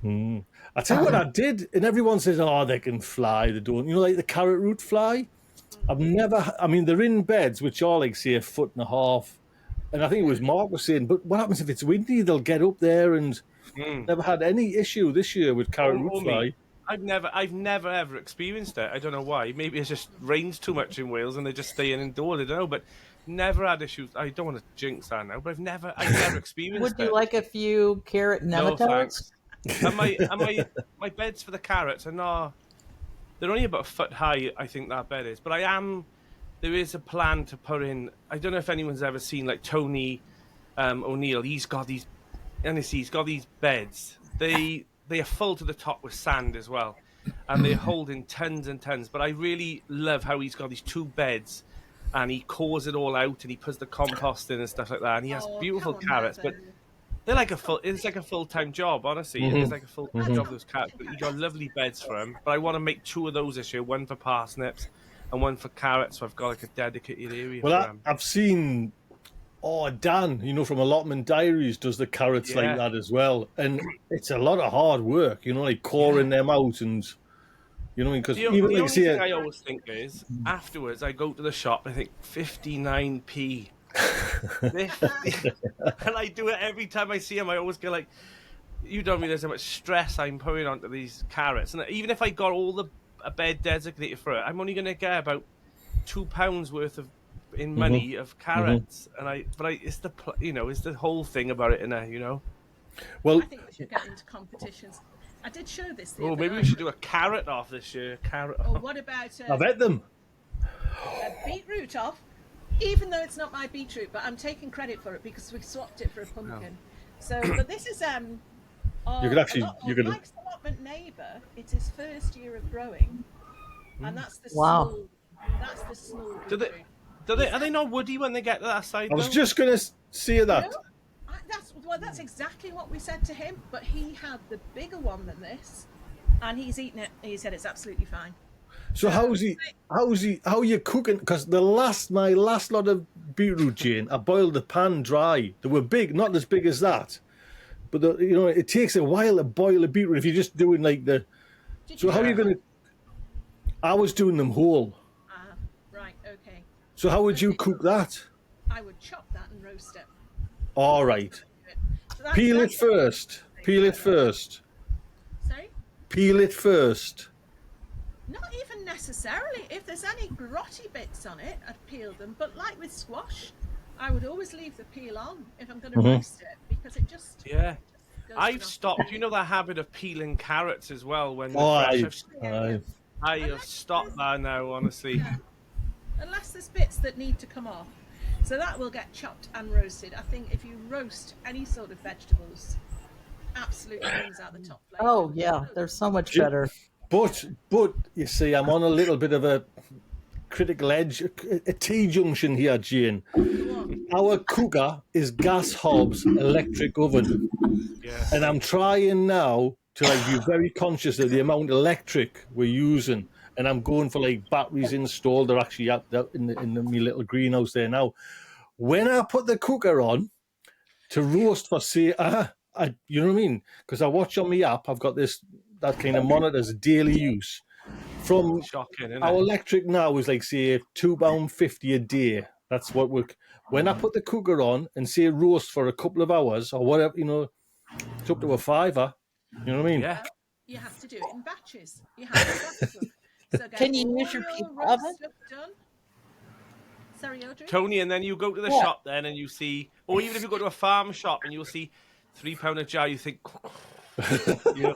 I tell you what I did, and everyone says, "Oh, they can fly." They don't. You know, like the carrot root fly. I've never. I mean, they're in beds which are like say 1.5 feet, and I think it was Mark was saying. But what happens if it's windy? They'll get up there, and never had any issue this year with carrot root fly. I've never ever experienced it. I don't know why. Maybe it's just rains too much in Wales and they're just staying indoors. I don't know, but never had issues. I don't want to jinx that now, but I've never experienced Would it. you like a few carrot No, nematodes? thanks. And my beds for the carrots are not. They're only about a foot high, I think that bed is. But there is a plan to put in. I don't know if anyone's ever seen like Tony O'Neill. He's got these, honestly, he's got these beds. They are full to the top with sand as well, and they're holding tons and tons. But I really love how he's got these 2 beds, and he cores it all out, and he puts the compost in and stuff like that. And he has Oh, beautiful come on, carrots, but Heather. they're like it's like a full-time job, honestly. It is like a full-time job, those carrots. But you got lovely beds for them. But I want to make 2 of those this year, one for parsnips and one for carrots. So I've got like a dedicated area for Well, them. I've seen, Dan, from Allotment Diaries does the carrots like Yeah. that as well. And it's a lot of hard work, like coring them out and, because The even only like thing I always think is, afterwards, I go to the shop, I think 59p. 50. And I do it every time I see them. I always go like, you don't realize how much stress I'm putting onto these carrots. And even if I got all a bed designated for it, I'm only going to get about £2 worth of in money of carrots. And it's the whole thing about it, Well, I think we should get into competitions. I did show this the Oh, other maybe we night. should do a carrot off this year. Carrot Or off. what about I've had them. a beetroot off? Even though it's not my beetroot, but I'm taking credit for it because we swapped it for a pumpkin. So, but this is You could actually- you could- Mike's allotment neighbour. It's his first year of growing, and that's the Wow. small. That's the small Do they? beetroot. Are they not woody when they get to that side? I was though? just going to say that. No, that's exactly what we said to him. But he had the bigger one than this, and he's eaten it. And he said it's absolutely fine. So how are you cooking? Because my last lot of beetroot, Jane, I boiled the pan dry. They were big, not as big as that, but it takes a while to boil a beetroot if you're just doing like the. Did So how are you going to? I was doing them whole. Right. Okay. So how would you cook that? I would chop that and roast it. All right. So that's- Peel it that's- first. Peel it first. Sorry. Peel it first. Not even necessarily. If there's any grotty bits on it, I'd peel them. But like with squash, I would always leave the peel on if I'm going to roast it because it just Yeah. goes I've to stopped. You know that habit of peeling carrots as well when they're Oh, fresh? aye. I have stopped that now, honestly. Yeah. Unless there's bits that need to come off. So that will get chopped and roasted. I think if you roast any sort of vegetables, absolutely brings out the top flavor. Oh yeah, they're so much better. But you see, I'm on a little bit of a critical edge, a T-junction here, Jane. Our cooker is gas hobs electric oven, Yeah. and I'm trying now to be very conscious of the amount of electric we're using, and I'm going for like batteries installed. They're actually up there in my little greenhouse there now. When I put the cooker on to roast for say, you know what I mean? Because I watch on my app, I've got that kind of monitors daily use. From Shocking, isn't our it? electric now is like say £2.50 a day. That's what when I put the cooker on and say roast for a couple of hours or whatever, it's up to a £5. You know what I mean? Yeah. You have to do it in batches. You have to batch them. So get Can you all use your roast pizza oven? stuff done. Sorry, Audrey? Tony, and then you go to the Yeah. shop then and you see, or even if you go to a farm shop and you'll see £3 a jar, you think, No,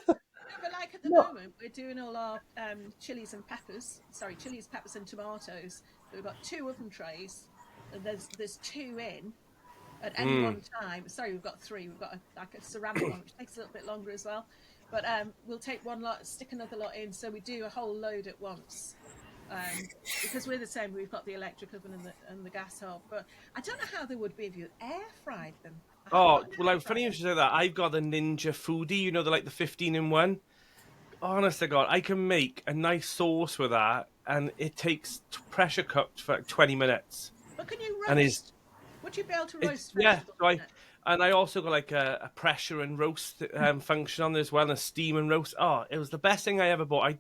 but like at the moment, we're doing all our chilies, peppers, and tomatoes. We've got 2 oven trays. And there's 2 in at any one time. Sorry, we've got 3. We've got a ceramic one, which takes a little bit longer as well. But we'll take one lot, stick another lot in, so we do a whole load at once. Because we're the same, we've got the electric oven and the gas hob. But I don't know how they would be if you air fried them. oh, well, I'm funny you should say that. I've got the Ninja Foodie, they're like the 15-in-1. Honest to God, I can make a nice sauce with that, and it takes pressure cooked for like 20 minutes. But can you And roast? Would you be able to roast Yeah, vegetables? so in it? and I also got like a pressure and roast function on there as well, and a steam and roast. Oh, it was the best thing I ever bought.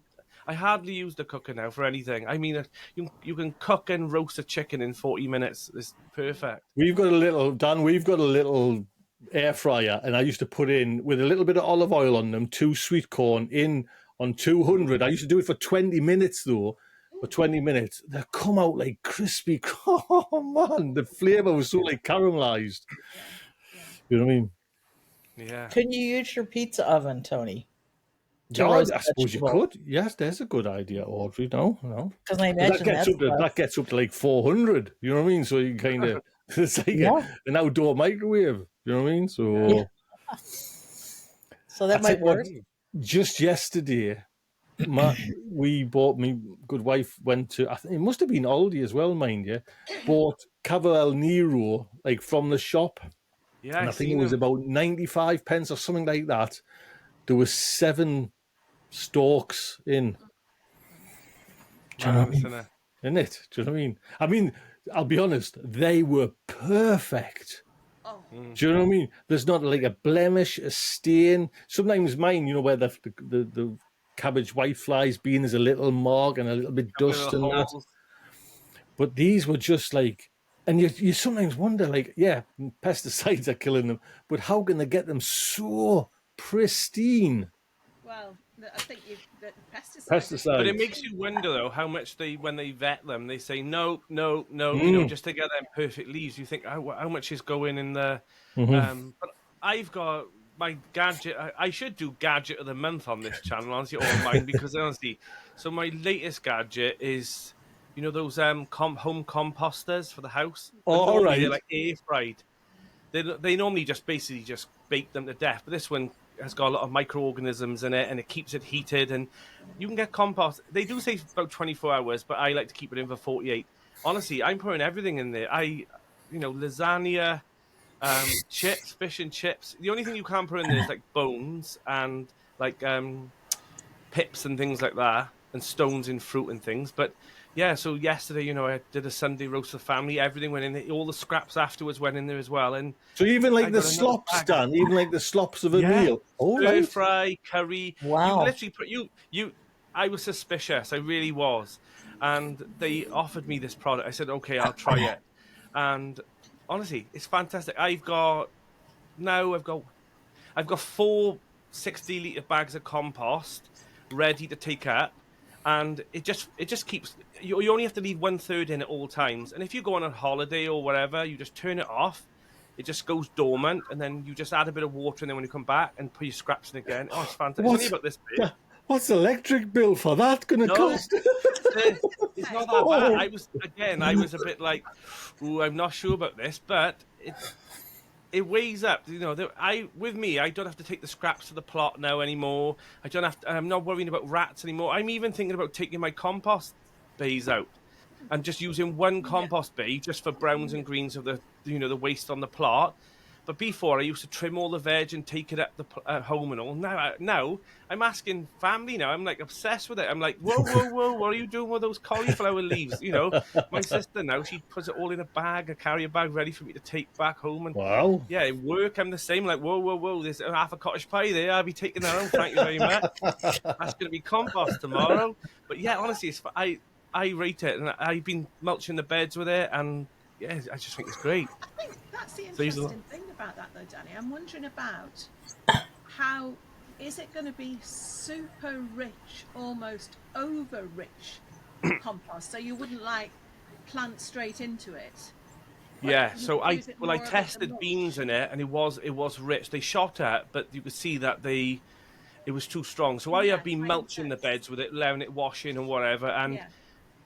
I hardly use the cooker now for anything. I mean, you can cook and roast a chicken in 40 minutes. It's perfect. We've got a little air fryer, and I used to put in with a little bit of olive oil on them 2 sweet corn in on 200. I used to do it for 20 minutes though. For 20 minutes, they come out like crispy. Oh man, the flavour was so like caramelized. You know what I mean? Yeah. Can you use your pizza oven, Tony? To Yeah, roast I suppose you vegetables? could. Yes, there's a good idea, Audrey. No. Because I 'Cause imagine that's that gets up to like 400. You know what I mean? So you kind of it's like Yeah. an outdoor microwave. You know what I mean? So Yeah. So I that tell might you what, work. just yesterday, me good wife went to. I think it must have been Aldi as well, mind you. Bought Cavall Nero like from the shop, Yeah, and I I think it seen was him. about 95 pence or something like that. There was 7 stalks in. Do you know what I Marvelous, mean? isn't it? Isn't it? Do you know what I mean? I mean, I'll be honest, they were perfect. Oh, Do you know what I mean? There's not like a blemish, a stain. Sometimes mine, where the cabbage white flies being as a little mark and a little bit Couple of dust little and that. holes. But these were just like, and you sometimes wonder, like, yeah, pesticides are killing them, but how can they get them so pristine? well, I think the pesticides. But it Pesticides. makes you wonder though how much when they vet them, they say no, no, no. Mm. Just to get them perfect leaves. You think how much is going in the. Mm-hmm. But I've got my gadget. I should do gadget of the month on this channel, honestly, or on mine because honestly, so my latest gadget is those home composters for the house. But All normally right. they're like air fried. They normally just basically just bake them to death. But this one has got a lot of microorganisms in it, and it keeps it heated. And you can get compost. They do say about 24 hours, but I like to keep it in for 48. Honestly, I'm putting everything in there. Lasagna, chips, fish and chips. The only thing you can't put in there is like bones and like pips and things like that, and stones in fruit and things. But yeah, so yesterday, I did a Sunday roast for the family. Everything went in there. All the scraps afterwards went in there as well. And So even I like the got another slops, bag. Dan, even like the slops of a Yeah, meal. All stir right. fry, curry. You Wow. literally put you. I was suspicious. I really was, and they offered me this product. I said, "Okay, I'll try it." And honestly, it's fantastic. Now I've got 4 60-liter bags of compost ready to take up, and it just keeps. You only have to leave 1/3 in at all times, and if you go on a holiday or whatever, you just turn it off. It just goes dormant, and then you just add a bit of water, and then when you come back and put your scraps in again, oh, it's fantastic. It's only What's about this big. what's the electric bill for that going to No, cost? it's not that bad. I was a bit like, ooh, I'm not sure about this, but it weighs up. With me, I don't have to take the scraps to the plot now anymore. I don't have to, I'm not worrying about rats anymore. I'm even thinking about taking my compost bays out and just using one compost bay just for browns and greens of the waste on the plot. But before, I used to trim all the veg and take it at the home and all. Now I'm asking family. Now I'm like obsessed with it. I'm like, whoa, whoa, whoa! What are you doing with those cauliflower leaves? My sister now she puts it all in a bag, a carrier bag, ready for me to take back home. And Wow. yeah, at work I'm the same. Like, whoa, whoa, whoa! There's half a cottage pie there. I'll be taking that home. Thank you very much. That's going to be compost tomorrow. But yeah, honestly, I rate it, and I've been mulching the beds with it, and yeah, I just think it's great. I think that's the So interesting thing about that, though, Danny. I'm wondering about how is it going to be super rich, almost over rich compost, so you wouldn't like plant straight into it. Yeah, You so could I use it more I of as a tested mulch. beans in it, and it was rich. They shot at, but you could see that it was too strong. So I Yeah, have been that makes mulching the sense. beds with it, letting it wash in and whatever. And Yeah.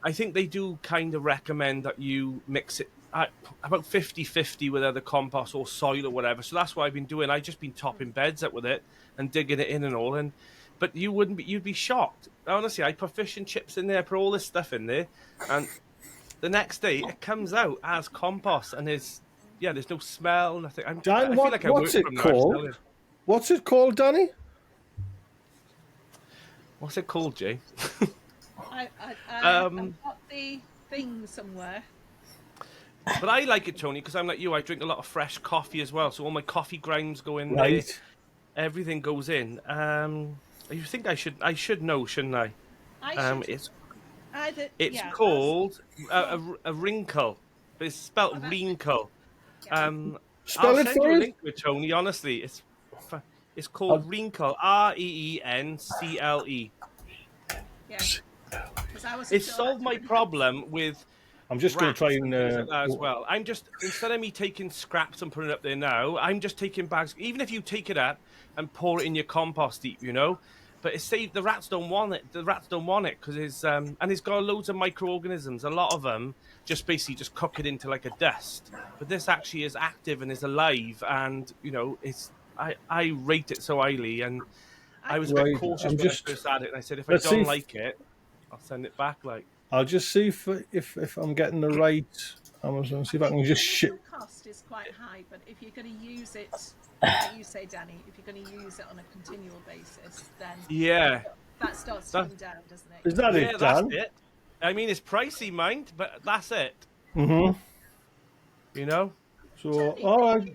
I think they do kind of recommend that you mix it about 50-50 with other compost or soil or whatever. So that's what I've been doing. I've just been topping beds up with it and digging it in and all. But you'd be shocked. Honestly, I put fish and chips in there, put all this stuff in there, and the next day it comes out as compost, and there's no smell, nothing. Dan, I feel like I work what's it from now. called? What's it called, Danny? What's it called, Jay? I've got the thing somewhere. But I like it, Tony, because I'm like you. I drink a lot of fresh coffee as well, so all my coffee grinds go in there. Right. Everything goes in. You think I should know, shouldn't I? I should. It's Yeah, called a wrinkle, but it's spelled that's it. wrinkle. Spell I'll it send for you a us. link to it, Tony. Honestly, it's called wrinkle. REENCLE. Yeah. 'Cause I wasn't It sure solved that's my what it problem with I'm just going to try wraps and. things like that as well. I'm just, instead of me taking scraps and putting it up there now, I'm just taking bags. Even if you take it up and pour it in your compost heap, you know. But it's say the rats don't want it. The rats don't want it because it's and it's got loads of microorganisms. A lot of them just basically just cook it into like a dust. But this actually is active and is alive, and you know it's. I rate it so highly, and I was a bit Right. cautious I'm when just. I first had it, and I said if I Let's see. don't like it, I'll send it back. Like. I'll just see if I'm getting the right Amazon. See if I can just The ship. initial cost is quite high, but if you're going to use it, like you say, Danny, if you're going to use it on a continual basis, then Yeah. that starts to come down, doesn't it? Is that Yeah, it, that's Dan? it. I mean, it's pricey, mind, but that's it. Mm-hmm. You know. So, Tony, all right.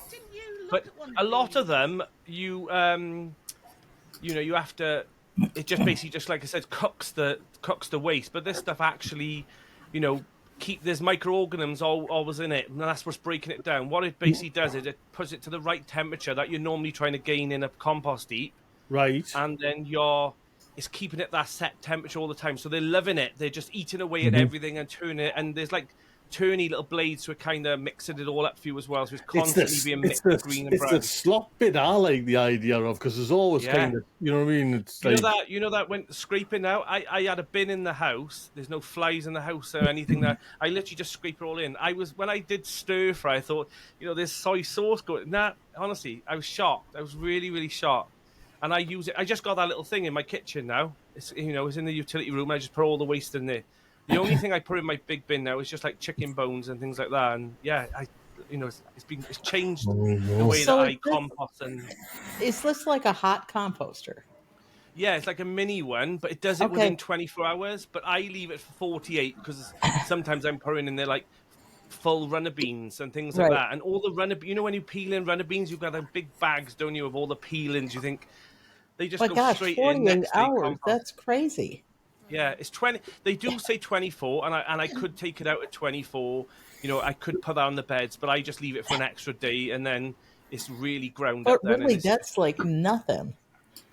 didn't you look But at one a lot of these? them, you know, you have to. It just basically, just like I said, cooks the waste. But this stuff actually, you know, there's microorganisms always in it, and that's what's breaking it down. What it basically does is it puts it to the right temperature that you're normally trying to gain in a compost heap, Right. and then it's keeping it that set temperature all the time. So they're loving it. They're just eating away at Mhm. everything and turning it. And there's like turny little blades, so it kind of mixing it all up for you as well. So it's It's constantly being mixed with green and brown. the slop bit I like the idea of because there's always Yeah. kind of, you know what I mean? It's You like, know that when scraping out, I had a bin in the house. There's no flies in the house or anything there. I literally just scrape it all in. When I did stir fry, I thought, you know, there's soy sauce going. Nah, honestly, I was shocked. I was really, really shocked. And I use it. I just got that little thing in my kitchen now. It's, you know, it's in the utility room. I just put all the waste in there. The only thing I put in my big bin now is just like chicken bones and things like that. And yeah, you know, it's changed the way So that I is this- compost and. Is this like a hot composter? Yeah, it's like a mini one, but it does it Okay. within 24 hours. But I leave it for 48 because sometimes I'm putting in there like full runner beans and things like Right. that. And all the you know, when you peel in runner beans, you've got them big bags, don't you, of all the peelings. You think they just But go gosh, straight in 48 next day hours. compost. That's crazy. Yeah, it's 20. They do say 24, and I could take it out at 24. You know, I could put that on the beds, but I just leave it for an extra day, and then it's really ground But up. Then and really, it's, that's like nothing.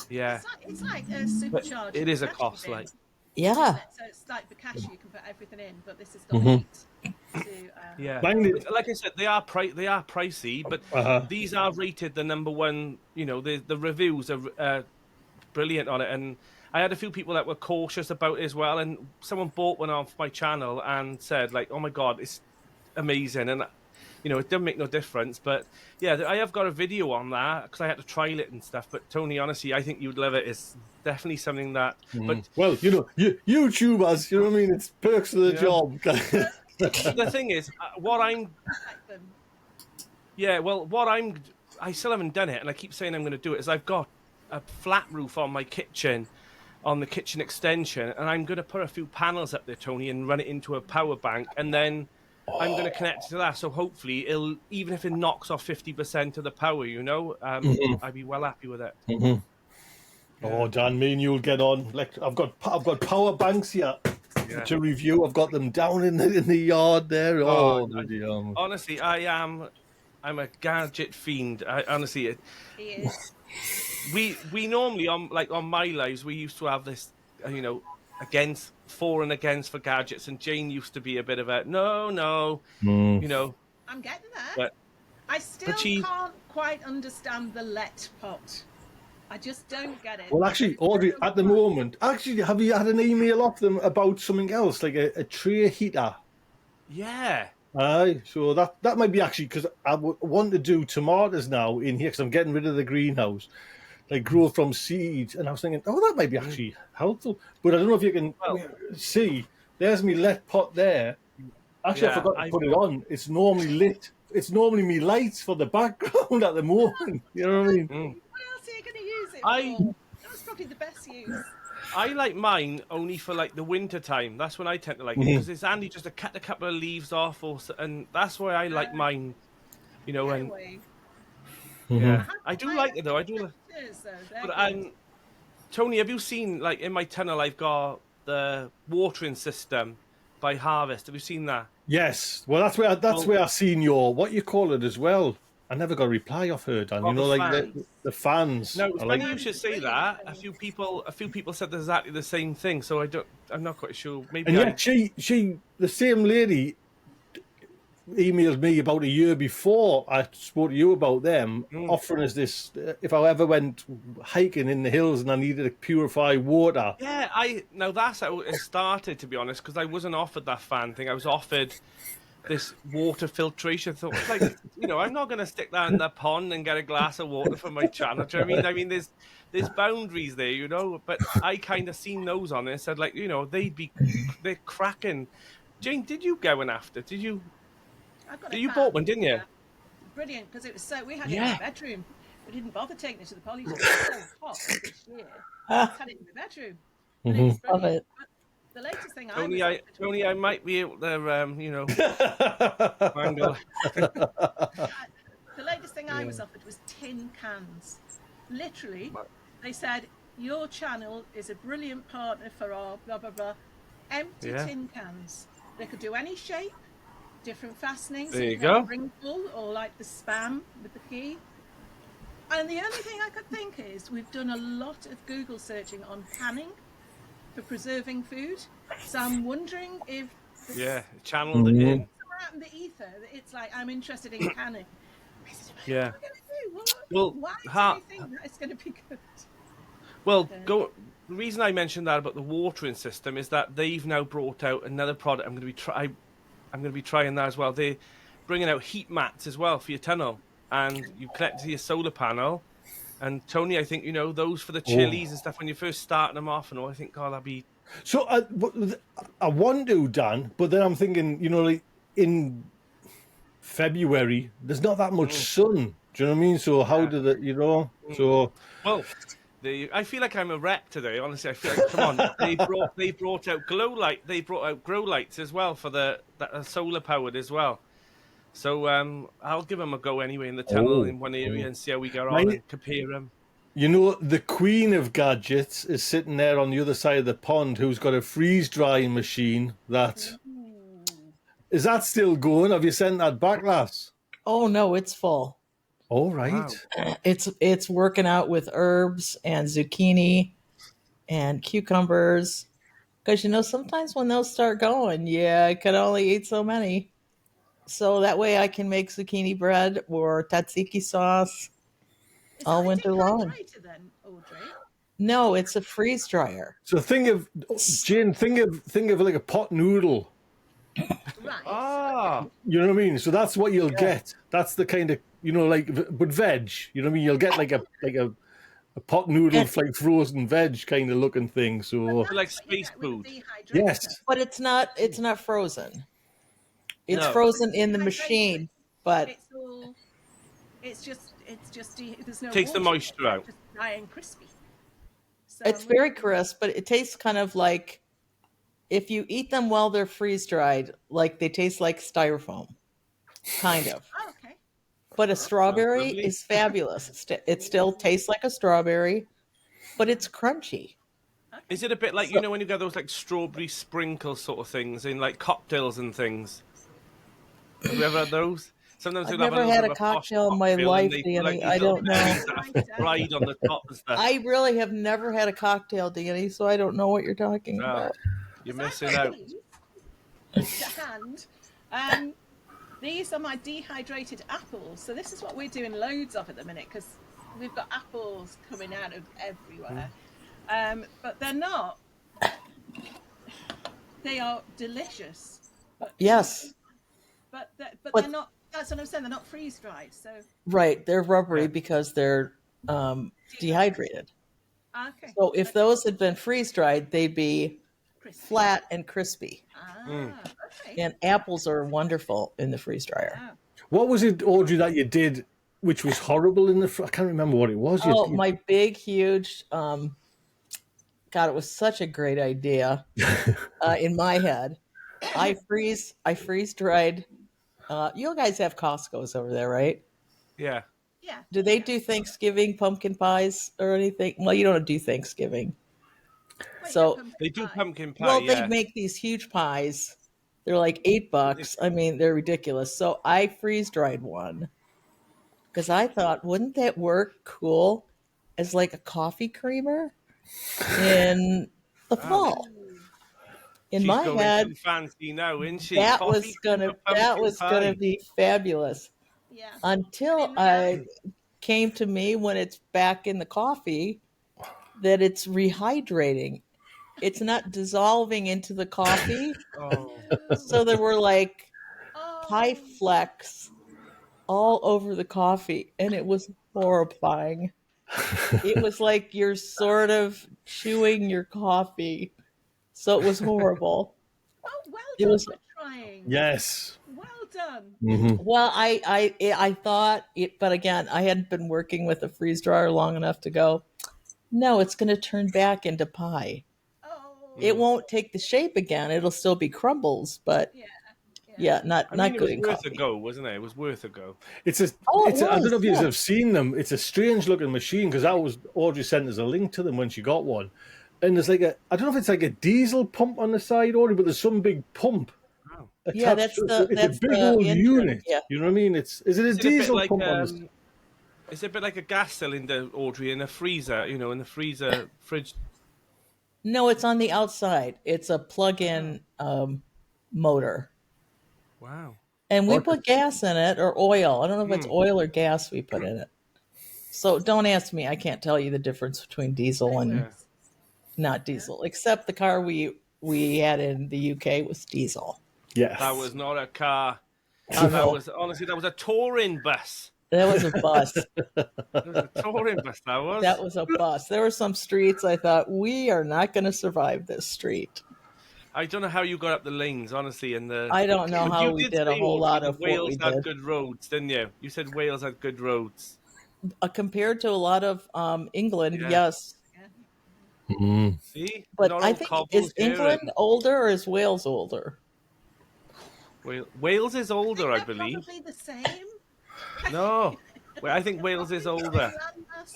yeah, It's like a supercharged. it is a cashew cost, bin, like. Yeah. isn't it? So it's like the cashew, you can put everything in, but this has got Mhm. heat to. Yeah, Bang. like I said, they are pricey, but Uh-huh. these are rated the number one. You know, the reviews are brilliant on it, and I had a few people that were cautious about it as well. And someone bought one off my channel and said, like, "Oh my god, it's amazing!" And you know, it didn't make no difference. But yeah, I have got a video on that because I had to trial it and stuff. But Tony, honestly, I think you'd love it. It's definitely something that. But Well, you know, YouTubers, you know what I mean? It's perks of the Yeah. job. the thing is, what I'm like them. Yeah, well, I still haven't done it, and I keep saying I'm going to do it, is I've got a flat roof on my kitchen, on the kitchen extension, and I'm going to put a few panels up there, Tony, and run it into a power bank, and then I'm going to connect to that, so hopefully even if it knocks off 50% of the power, you know, I'd be well happy with it. Oh, Dan, me and you'll get on. Like I've got power banks here Yeah. to review. I've got them down in the yard there. Oh, bloody hell. Honestly, I'm a gadget fiend. Honestly, He is. we normally on my lives we used to have this you know for and against for gadgets, and Jane used to be a bit of a no you know, I'm getting there. but I still she- can't quite understand the let pot. I just don't get it. Well, actually, Audrey, at the moment, actually, have you had an email off them about something else, like a tray heater? yeah, Aye, so that might be actually because I want to do tomatoes now in here because I'm getting rid of the greenhouse, like grow from seeds, and I was thinking, oh, that might be actually helpful. But I don't know if you can see. There's me lit pot there. Actually, I Yeah, forgot to put it on. It's normally lit. It's normally me lights for the background at the moment. You know what I mean? What else are you going to use it I- for? That's probably the best use. I like mine only for like the winter time. That's when I tend to like it because it's handy just to cut a couple of leaves off, and that's why I like mine. You know, and Anyway, yeah, I do like it though. I do. tractors, though, they're But good. Tony, have you seen like in my tunnel? I've got the watering system by Harvest. Have you seen that? Yes. Well, that's where I seen your what you call it as well. I never got a reply off her, Dan. Oh, You know, the like fans. the fans No, it's are funny like, you should say that. A few people said exactly the same thing. So I'm not quite sure. Maybe and yet the same lady emailed me about a year before I spoke to you about them, offering us this if I ever went hiking in the hills and I needed to purify water. Yeah, now that's how it started, to be honest, because I wasn't offered that fan thing. I was offered this water filtration. I thought, like, I'm not going to stick that in the pond and get a glass of water for my channel. Do you know what I mean? I mean, there's boundaries there, but I kind of seen those on it and said, like, they're cracking. Jane, did you go one after? I got You it bought back. one, didn't you? Yeah. Brilliant, because it was we had it in Yeah. the bedroom. We didn't bother taking it to the Polly. It was so hot this year. We just had it in the bedroom. And it was Love brilliant. it. But the latest thing Tony, I might be able to, wrangle. the latest thing I was offered was tin cans. Literally, they said, your channel is a brilliant partner for our blah, blah, blah. Empty tin cans. They could do any shape, different fastenings. There you go. Wrinkle or like the spam with the key. And the only thing I could think is we've done a lot of Google searching on canning for preserving food. So I'm wondering if Channeled it in. somewhere out in the ether, it's like I'm interested in canning. I said, Yeah. what are we going to do? Well, Why do you think that it's going to be good? Well, the reason I mentioned that about the watering system is that they've now brought out another product. I'm going to be trying that as well. They're bringing out heat mats as well for your tunnel, and you connect to your solar panel. And Tony, I think those for the chilies and stuff when you're first starting them off, and all. I think, God, that'd be. So I want to, Dan, but then I'm thinking, like in February, there's not that much sun. Do you know what I mean? So how did it, So well, I feel like I'm a rep today. Honestly, I feel like come on, they brought out glow light. They brought out grow lights as well for that solar powered as well. So I'll give them a go anyway in the tunnel in one area and see how we get on and compare them. The queen of gadgets is sitting there on the other side of the pond, who's got a freeze drying machine. Is that still going? Have you sent that back, lass? Oh no, it's full. All right. Wow. It's working out with herbs and zucchini and cucumbers. Because sometimes when those start going, I can only eat so many. So that way I can make zucchini bread or tzatziki sauce all winter long. Then, Audrey? No, it's a freeze dryer. So think of like a pot noodle. Right. Ah. You know what I mean? So that's what you'll get. That's the kind of but veg. You know what I mean? You'll get like a pot noodle, like frozen veg kind of looking thing. So like space food. Yes, but it's not frozen. It's No. frozen in the machine, but it's just there's no Takes the water. moisture out. It's just dry and crispy. So it's very crisp, but it tastes kind of like if you eat them while they're freeze dried, like they taste like styrofoam, kind of. Oh, okay. But a strawberry lovely. is fabulous. It still tastes like a strawberry, but it's crunchy. Is it a bit like when you get those like strawberry sprinkle sort of things in like cocktails and things? Have you ever had those? Sometimes I've they'll have never little had bit a of posh cocktail in my cocktail and life, they put, Danny. these I little don't know. berries that are fried on the top and stuff. I really have never had a cocktail, Danny, so I don't know what you're talking about. You're missing out. These are my dehydrated apples. So this is what we're doing loads of at the minute because we've got apples coming out of everywhere. But they're not. They are delicious. Yes. But they're not. That's what I'm saying. They're not freeze dried. So Right. They're rubbery because they're dehydrated. okay. So if those had been freeze dried, they'd be Crispy. flat and crispy. Okay. And apples are wonderful in the freeze dryer. Wow. what was it, Audrey, that you did, which was horrible in I can't remember what it was. My big, huge. God, it was such a great idea in my head. I freeze dried. You guys have Costco's over there, right? Yeah. Yeah. Do they do Thanksgiving pumpkin pies or anything? Well, you don't do Thanksgiving. Wait, So- pumpkin They do pie. pumpkin pie, Well, yeah. they make these huge pies. They're like $8. I mean, they're ridiculous. So I freeze dried one. because I thought, wouldn't that work cool as like a coffee creamer in the Wow. fall? In She's my going head, too fancy now, isn't she? that Coffee was cream for that pumpkin was pie. gonna be fabulous. Yeah. Until In reality, came to me when it's back in the coffee that it's rehydrating. It's not dissolving into the coffee. Oh, So there were like pie oh, flecks all over the coffee, and it was horrifying. It was like you're sort of chewing your coffee. So it was horrible. oh, well It done was for trying. Yes. Well done. well, I thought it, but again, I hadn't been working with a freeze dryer long enough to go. No, it's going to turn back into pie. Oh, It won't take the shape again. It'll still be crumbles, but yeah, yeah, I not mean, it good was in worth a coffee. go, wasn't it? It was worth a go. It's a, Oh, it it's a, I don't was, know if you yeah. have seen them. It's a strange looking machine because that was Audrey sent us a link to them when she got one. And there's like I don't know if it's like a diesel pump on the side, Audrey, but there's some big pump Wow. Yeah, attached to it. So it's a big the old engine. unit. Yeah. You know what I mean? Is it a Is it a bit diesel like pump on the is it a bit like a gas cylinder, Audrey, in a freezer? You know, in the freezer fridge. No, it's on the outside. It's a plug-in motor. Wow. And we Okay. put gas in it or oil. I don't know if it's oil or gas we put in it. So don't ask me. I can't tell you the difference between diesel and Yeah. not diesel, except the car we had in the UK was diesel. Yes. That was not a car. Oh, That no, was honestly that was a touring bus. that was a bus. It was a touring bus. That was. That was a bus. There were some streets I thought we are not going to survive this street. I don't know how you got up the lanes, honestly. And the I don't know But how you we did did a say, whole Audrey, lot that of what Wales we had did. good roads, didn't you? You said Wales had good roads. Compared to a lot of England, Yeah. yes. See, But not I all think, cobbles is here England and- older or is Wales older? Wales is older, I they're believe. probably the same. No, well, I think Wales is Probably older. landmass.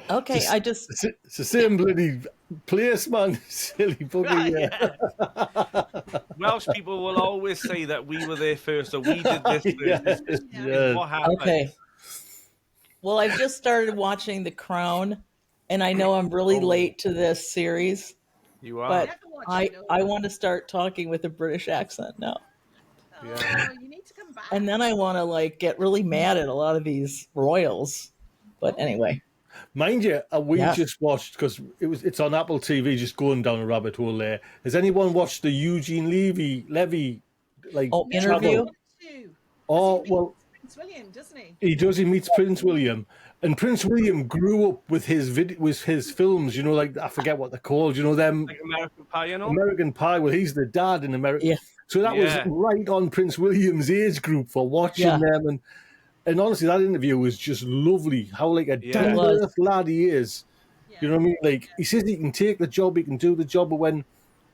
Okay, I just It's the same bloody place, man. Silly bugger. Yeah. Welsh people will always say that we were there first, or we did this first. Yes, This is yes. what happened. okay. Well, I've just started watching The Crown, and I know I'm really late to this series, You are. but Never watched I it, no. I want to start talking with a British accent now. Oh, you need to come back. And then I want to like get really mad at a lot of these royals. But anyway, Mind you, we Yeah. just watched because it's on Apple TV. Just going down a rabbit hole there. Has anyone watched the Eugene Levy like Oh, No, interview? I want to. Oh He well, meets Prince William, doesn't he? he does. He meets Prince William, and Prince William grew up with his films. You know, like I forget what they're called. You know them Like American Pie, you know? American Pie. Well, he's the dad in America. Yeah. So that was Yeah. right on Prince William's age group for watching Yeah. them, and honestly, that interview was just lovely. How like a Yeah. down It to was. earth lad he is. Yeah. You know what I mean? Like he says he can take the job, he can do the job, but when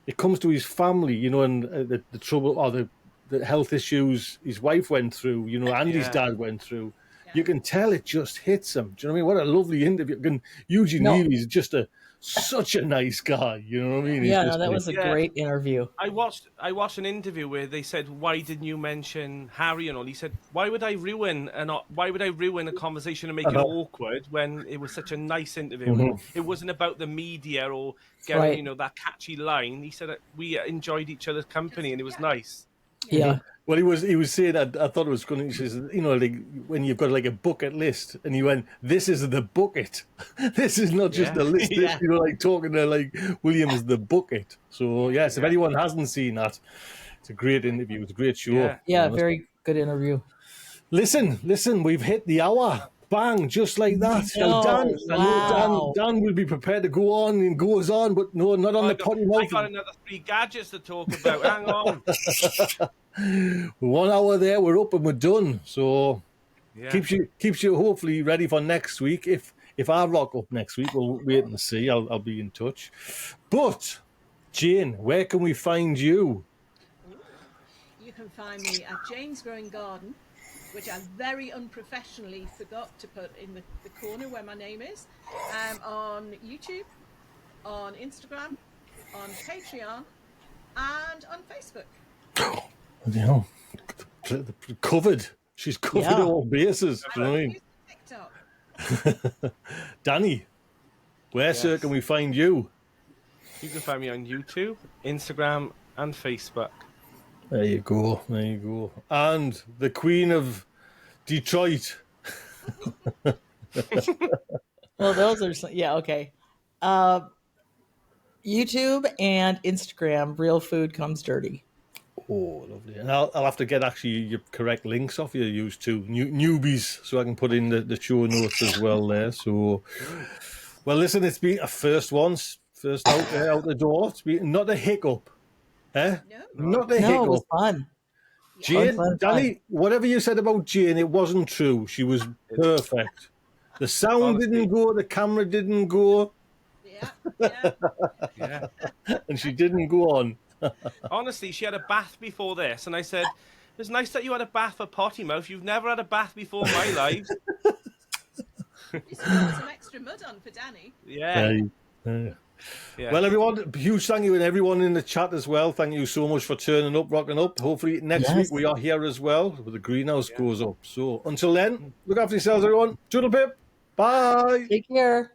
it comes to his family, you know, and the trouble or the health issues his wife went through, you know, and his Yeah. dad went through, you can tell it just hits him. Do you know what I mean? What a lovely interview! And Eugene No. Levy's just such a nice guy. You know what I mean? He's Yeah, just no, that like- was a Yeah. great interview. I watched an interview where they said, "Why didn't you mention Harry and all?" He said, "Why would I ruin a conversation and make it awkward when it was such a nice interview? It wasn't about the media or getting Right. that catchy line." He said that we enjoyed each other's company and it was nice. Yeah. Well, he was saying, I thought it was going to, he says, you know, like when you've got like a bucket list and he went, this is the bucket. This is not just Yeah. a list, Yeah. you know, like talking to like William is the bucket. So, yes, if anyone hasn't seen that, it's a great interview. It's a great show. Yeah. Yeah, very good interview. Listen, we've hit the hour. Bang, just like that. Now, Dan, I know wow. Dan will be prepared to go on and goes on, but no, not on I the got, potty I mouth. got another 3 gadgets to talk about. Hang on. 1 hour there, we're up and we're done. So Yeah. keeps you hopefully ready for next week. If I rock up next week, we'll wait and see. I'll be in touch. But Jane, where can we find you? You can find me at Jane's Growing Garden, which I very unprofessionally forgot to put in the corner where my name is, on YouTube, on Instagram, on Patreon, and on Facebook. You know, covered. She's covered Yeah. all bases. Do you know what I mean? Danny, where, sir, Yes. can we find you? You can find me on YouTube, Instagram, and Facebook. There you go. There you go. And the Queen of Detroit. Well, those are yeah, okay. YouTube and Instagram. Real food comes dirty. Oh, lovely. And I'll have to get actually your correct links off you used to newbies, so I can put in the show notes as well there. So, well, listen, it's been a first out there, out the door. It's been not a hiccup, eh? No. Not a No, hiccup. it was fun. Jane, Fun. Danny, whatever you said about Jane, it wasn't true. She was perfect. The sound Honestly. didn't go, the camera didn't go, Yeah. Yeah. Yeah. and she didn't go on. Honestly, she had a bath before this, and I said, "It's nice that you had a bath for potty mouth. You've never had a bath before in my life." You still put some extra mud on for Danny. Yeah. Yeah. Well, everyone, huge thank you, and everyone in the chat as well. Thank you so much for turning up, rocking up. Hopefully next Yes. week we are here as well, where the greenhouse goes up. So until then, look after yourselves, everyone. Toodle pip. Bye. Take care.